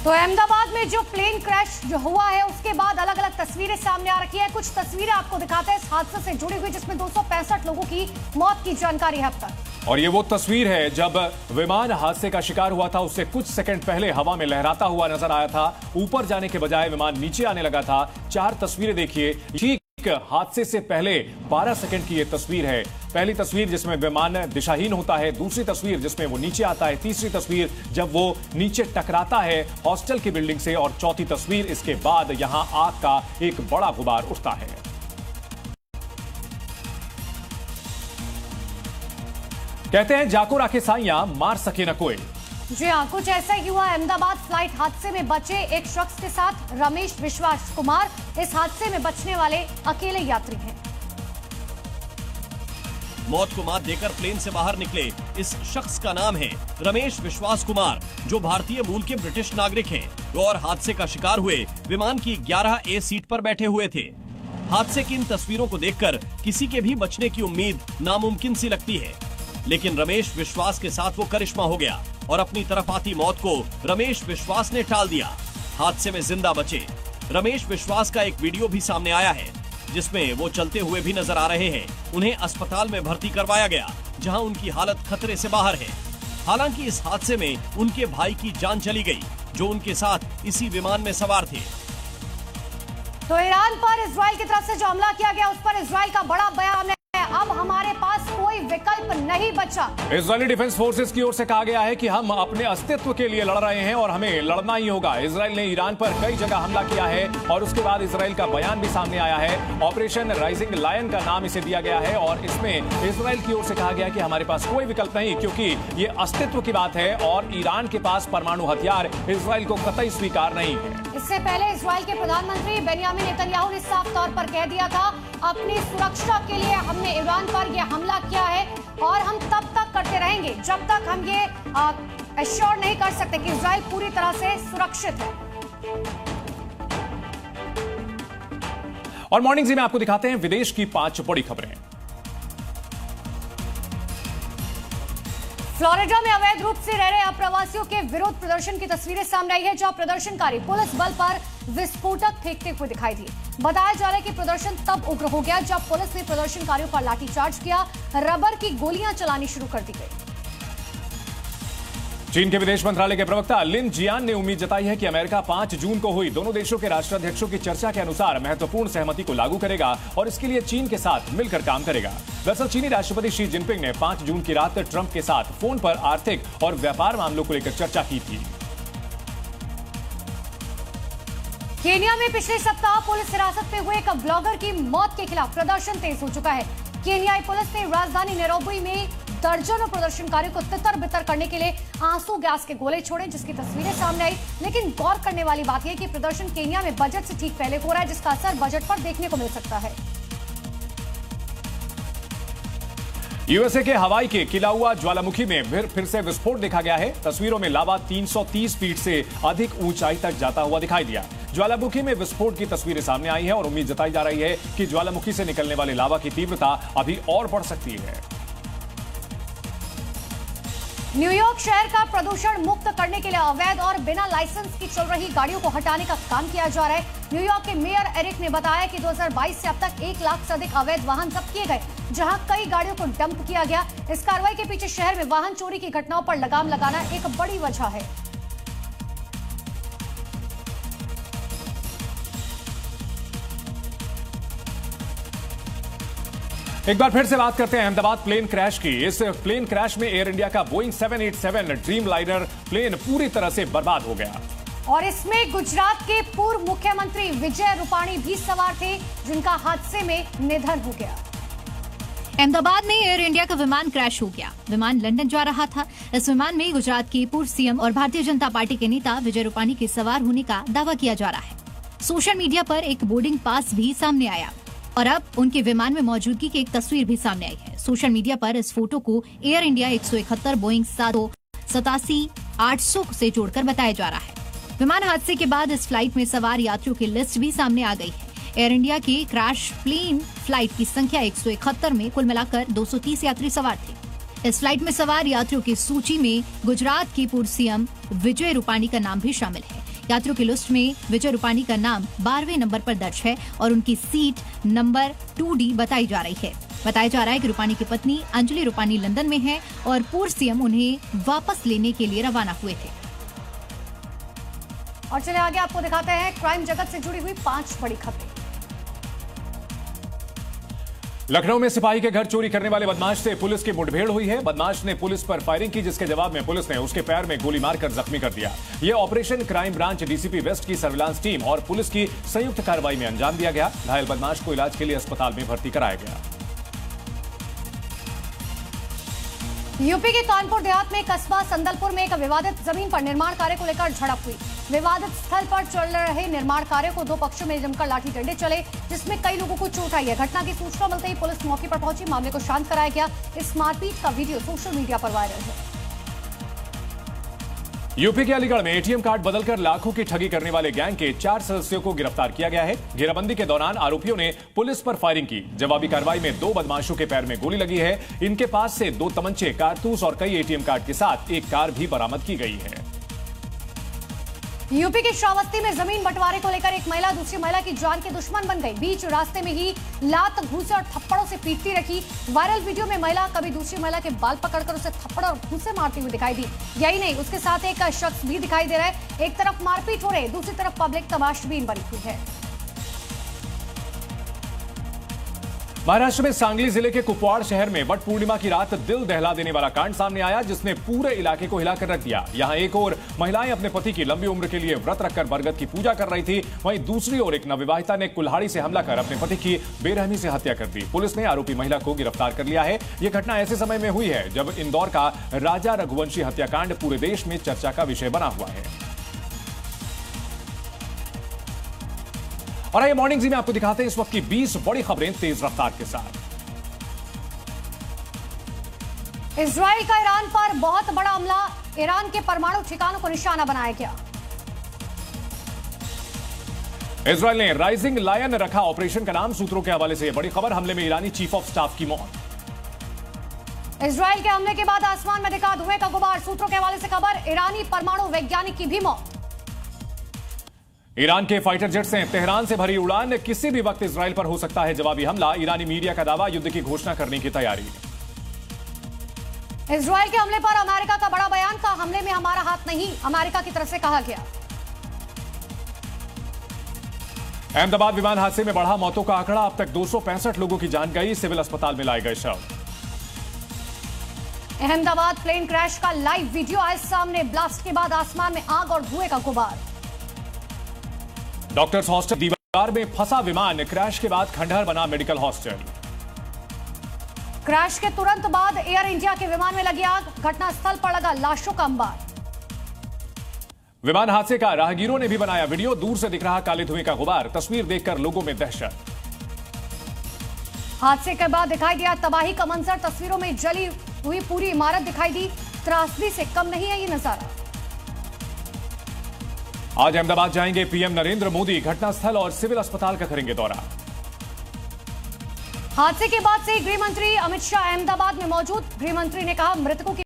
तो अहमदाबाद में जो प्लेन क्रैश जो हुआ है उसके बाद अलग अलग तस्वीरें सामने आ रखी है। कुछ तस्वीरें आपको दिखाते हैं इस हादसे से जुड़ी हुई, जिसमें 265 लोगों की मौत की जानकारी है अब तक। और ये वो तस्वीर है जब विमान हादसे का शिकार हुआ था, उससे कुछ सेकंड पहले हवा में लहराता हुआ नजर आया था। ऊपर जाने के बजाय विमान नीचे आने लगा था। 4 तस्वीरें देखिए। ठीक हादसे से पहले 12 सेकंड की यह तस्वीर है। पहली तस्वीर जिसमें विमान दिशाहीन होता है, दूसरी तस्वीर जिसमें वो नीचे आता है, तीसरी तस्वीर जब वो नीचे टकराता है हॉस्टल की बिल्डिंग से, और चौथी तस्वीर इसके बाद यहां आग का एक बड़ा गुबार उठता है। कहते हैं जाको राखे साइयां मार सके न कोई। जी हाँ, कुछ ऐसा ही हुआ अहमदाबाद फ्लाइट हादसे में बचे एक शख्स के साथ। रमेश विश्वास कुमार इस हादसे में बचने वाले अकेले यात्री हैं। मौत को मात देकर प्लेन से बाहर निकले इस शख्स का नाम है रमेश विश्वास कुमार, जो भारतीय मूल के ब्रिटिश नागरिक हैं और हादसे का शिकार हुए विमान की 11A सीट पर बैठे हुए थे। हादसे की इन तस्वीरों को देखकर किसी के भी बचने की उम्मीद नामुमकिन सी लगती है, लेकिन रमेश विश्वास के साथ वो करिश्मा हो गया और अपनी तरफ आती मौत को रमेश विश्वास ने टाल दिया। हादसे में जिंदा बचे रमेश विश्वास का एक वीडियो भी सामने आया है, जिसमें वो चलते हुए भी नजर आ रहे हैं। उन्हें अस्पताल में भर्ती करवाया गया, जहां उनकी हालत खतरे से बाहर है। हालांकि इस हादसे में उनके भाई की जान चली गई, जो उनके साथ इसी विमान में सवार थे। तो ईरान पर इजराइल की तरफ से जो हमला किया गया उस पर इजराइल का बड़ा बयान है। अब हमारे पास कोई विकल्प नहीं बचा। इजरायली डिफेंस फोर्सेस की ओर से कहा गया है कि हम अपने अस्तित्व के लिए लड़ रहे हैं और हमें लड़ना ही होगा। इजराइल ने ईरान पर कई जगह हमला किया है और उसके बाद इजराइल का बयान भी सामने आया है। ऑपरेशन राइजिंग लायन का नाम इसे दिया गया है और इसमें इजराइल की ओर से कहा गया कि हमारे पास कोई विकल्प नहीं, क्योंकि ये अस्तित्व की बात है और ईरान के पास परमाणु हथियार इजराइल को कतई स्वीकार नहीं है। इससे पहले इजराइल के प्रधानमंत्री बेंयामिन नेतन्याहू ने साफ तौर पर कह दिया था, अपनी सुरक्षा के लिए हमने ईरान पर यह हमला किया है और हम तब तक करते रहेंगे जब तक हम ये एश्योर नहीं कर सकते कि इजराइल पूरी तरह से सुरक्षित है। और मॉर्निंग जी में आपको दिखाते हैं विदेश की 5 बड़ी खबरें। फ्लोरिडा में अवैध रूप से रह रहे अप्रवासियों के विरोध प्रदर्शन की तस्वीरें सामने आई है, जहां प्रदर्शनकारी पुलिस बल पर विस्फोटक फेंकते हुए दिखाई दिए। बताया जा रहा है कि प्रदर्शन तब उग्र हो गया जब पुलिस ने प्रदर्शनकारियों पर लाठीचार्ज किया, रबर की गोलियां चलानी शुरू कर दी गई। चीन के विदेश मंत्रालय के प्रवक्ता लिन जियान ने उम्मीद जताई है कि अमेरिका 5 जून को हुई दोनों देशों के राष्ट्राध्यक्षों की चर्चा के अनुसार महत्वपूर्ण सहमति को लागू करेगा और इसके लिए चीन के साथ मिलकर काम करेगा। दरअसल चीनी राष्ट्रपति शी जिनपिंग ने 5 जून की रात ट्रंप के साथ फोन पर आर्थिक और व्यापार मामलों को लेकर चर्चा की थी। केन्या में पिछले सप्ताह पुलिस हिरासत में हुए एक ब्लॉगर की मौत के खिलाफ प्रदर्शन तेज हो चुका है। केन्याई पुलिस ने राजधानी नैरोबी में दर्जनों प्रदर्शनकारियों को तितर बितर करने के लिए आंसू गैस के गोले छोड़े, जिसकी तस्वीरें सामने आई। लेकिन गौर करने वाली बात यह कि प्रदर्शन केन्या में बजट से ठीक पहले हो रहा है, जिसका असर बजट पर देखने को मिल सकता है। यूएसए के हवाई के किलाउआ ज्वालामुखी में फिर से विस्फोट देखा गया है। तस्वीरों में लावा 330 फीट से अधिक ऊंचाई तक जाता हुआ दिखाई दिया। ज्वालामुखी में विस्फोट की तस्वीरें सामने आई हैं और उम्मीद जताई जा रही है कि ज्वालामुखी से निकलने वाले लावा की तीव्रता अभी और बढ़ सकती है। न्यूयॉर्क शहर का प्रदूषण मुक्त करने के लिए अवैध और बिना लाइसेंस की चल रही गाड़ियों को हटाने का काम किया जा रहा है। न्यूयॉर्क के मेयर एरिक ने बताया कि 2022 से अब तक 1 लाख से अधिक अवैध वाहन जब्त किए गए, जहां कई गाड़ियों को डंप किया गया। इस कार्रवाई के पीछे शहर में वाहन चोरी की घटनाओं पर लगाम लगाना एक बड़ी वजह है। एक बार फिर से बात करते हैं अहमदाबाद प्लेन क्रैश की। इस प्लेन क्रैश में एयर इंडिया का बोइंग 787 ड्रीम लाइनर प्लेन पूरी तरह से बर्बाद हो गया और इसमें गुजरात के पूर्व मुख्यमंत्री विजय रूपाणी भी सवार थे, जिनका हादसे में निधन हो गया। अहमदाबाद में एयर इंडिया का विमान क्रैश हो गया। विमान लंदन जा रहा था। इस विमान में गुजरात के पूर्व सीएम और भारतीय जनता पार्टी के नेता विजय रूपाणी के सवार होने का दावा किया जा रहा है। सोशल मीडिया पर एक बोर्डिंग पास भी सामने आया और अब उनके विमान में मौजूदगी की एक तस्वीर भी सामने आई है। सोशल मीडिया पर इस फोटो को एयर इंडिया 171 बोइंग 787-800 से जोड़कर बताया जा रहा है। विमान हादसे के बाद इस फ्लाइट में सवार यात्रियों की लिस्ट भी सामने आ गई है। एयर इंडिया की क्रैश प्लेन फ्लाइट की संख्या 171 में कुल मिलाकर 230 यात्री सवार थे। इस फ्लाइट में सवार यात्रियों की सूची में गुजरात के पूर्व सीएम विजय रूपाणी का नाम भी शामिल है। यात्रियों की लिस्ट में विजय रूपाणी का नाम 12वें नंबर पर दर्ज है और उनकी सीट नंबर 2D बताई जा रही है। बताया जा रहा है कि रूपाणी की पत्नी अंजलि रूपाणी लंदन में है और पूर्व सीएम उन्हें वापस लेने के लिए रवाना हुए थे। और चलिए आगे आपको दिखाते हैं क्राइम जगत से जुड़ी हुई 5 बड़ी खबरें। लखनऊ में सिपाही के घर चोरी करने वाले बदमाश से पुलिस की मुठभेड़ हुई है। बदमाश ने पुलिस पर फायरिंग की, जिसके जवाब में पुलिस ने उसके पैर में गोली मारकर जख्मी कर दिया। यह operation crime branch DCP waste की सर्विलांस टीम और पुलिस की संयुक्त कार्रवाई में अंजाम दिया गया। घायल बदमाश को इलाज के लिए अस्पताल में भर्ती कराया गया। यूपी के कानपुर देहात में कस्बा संदलपुर में एक विवादित जमीन पर निर्माण कार्य को लेकर झड़प हुई। विवादित स्थल पर चल रहे निर्माण कार्य को दो पक्षों में जमकर लाठी डंडे चले, जिसमें कई लोगों को चोट आई है। घटना की सूचना मिलते ही पुलिस मौके पर पहुंची, मामले को शांत कराया गया। इस मारपीट का वीडियो सोशल मीडिया पर वायरल है। यूपी के अलीगढ़ में एटीएम कार्ड बदलकर लाखों की ठगी करने वाले गैंग के 4 सदस्यों को गिरफ्तार किया गया है। घेराबंदी के दौरान आरोपियों ने पुलिस पर फायरिंग की। जवाबी कार्रवाई में 2 बदमाशों के पैर में गोली लगी है। इनके पास से 2 तमंचे, कारतूस और कई एटीएम कार्ड के साथ एक कार भी बरामद की गई है। यूपी के श्रावस्ती में जमीन बंटवारे को लेकर एक महिला दूसरी महिला की जान के दुश्मन बन गई। बीच रास्ते में ही लात, घूंसे और थप्पड़ों से पीटती रखी। वायरल वीडियो में महिला कभी दूसरी महिला के बाल पकड़कर उसे थप्पड़ और घूंसे मारती हुई दिखाई दी। यही नहीं, उसके साथ एक शख्स भी दिखाई दे रहा है। एक तरफ मारपीट हो रही, दूसरी तरफ पब्लिक तमाशबीन बनी हुई है। महाराष्ट्र में सांगली जिले के कुपवाड़ शहर में वट पूर्णिमा की रात दिल दहला देने वाला कांड सामने आया, जिसने पूरे इलाके को हिलाकर रख दिया। यहां एक ओर महिलाएं अपने पति की लंबी उम्र के लिए व्रत रखकर बरगद की पूजा कर रही थी, वहीं दूसरी ओर एक नवविवाहिता ने कुल्हाड़ी से हमला कर अपने पति की बेरहमी से हत्या कर दी। पुलिस ने आरोपी महिला को गिरफ्तार कर लिया है। यह घटना ऐसे समय में हुई है जब इंदौर का राजा रघुवंशी हत्याकांड पूरे देश में चर्चा का विषय बना हुआ है। और आइए मॉर्निंग जी में आपको दिखाते हैं इस वक्त की 20 बड़ी खबरें तेज रफ्तार के साथ। इजराइल का ईरान पर बहुत बड़ा हमला, ईरान के परमाणु ठिकानों को निशाना बनाया गया। इजराइल ने राइजिंग लायन रखा ऑपरेशन का नाम। सूत्रों के हवाले से यह बड़ी खबर, हमले में ईरानी चीफ ऑफ स्टाफ की मौत। इजराइल के हमले के बाद आसमान में दिखा धुएं का गुबार। सूत्रों के हवाले से खबर, ईरानी परमाणु वैज्ञानिक की भी मौत। ईरान के फाइटर जेट से तेहरान से भरी उड़ान, किसी भी वक्त इजराइल पर हो सकता है जवाबी हमला। ईरानी मीडिया का दावा, युद्ध की घोषणा करने की तैयारी। इजराइल के हमले पर अमेरिका का बड़ा बयान, का हमले में हमारा हाथ नहीं, अमेरिका की तरफ से कहा गया। अहमदाबाद विमान हादसे में बढ़ा मौतों का आंकड़ा, अब तक 265 लोगों की जान गई। सिविल अस्पताल में लाए गए शव। अहमदाबाद प्लेन क्रैश का लाइव वीडियो आए सामने। ब्लास्ट के बाद आसमान में आग और धुएं का गुबार। डॉक्टर्स हॉस्टल दीवार में फंसा विमान, क्रैश के बाद खंडहर बना मेडिकल हॉस्टल। क्रैश के तुरंत बाद एयर इंडिया के विमान में लगी आग, घटनास्थल पर लगा लाशों का अंबार। विमान हादसे का राहगीरों ने भी बनाया वीडियो, दूर से दिख रहा काले धुएं का गुबार, तस्वीर देखकर लोगों में दहशत। हादसे के बाद दिखाई दिया तबाही का मंजर, तस्वीरों में जली हुई पूरी इमारत दिखाई दी। त्रासदी से कम नहीं है ये नजारा। आज अहमदाबाद जाएंगे पीएम नरेंद्र मोदी, घटनास्थल और सिविल अस्पताल का करेंगे दौरा। हादसे के बाद से गृह मंत्री अमित शाह अहमदाबाद में मौजूद। गृह मंत्री ने कहा मृतकों की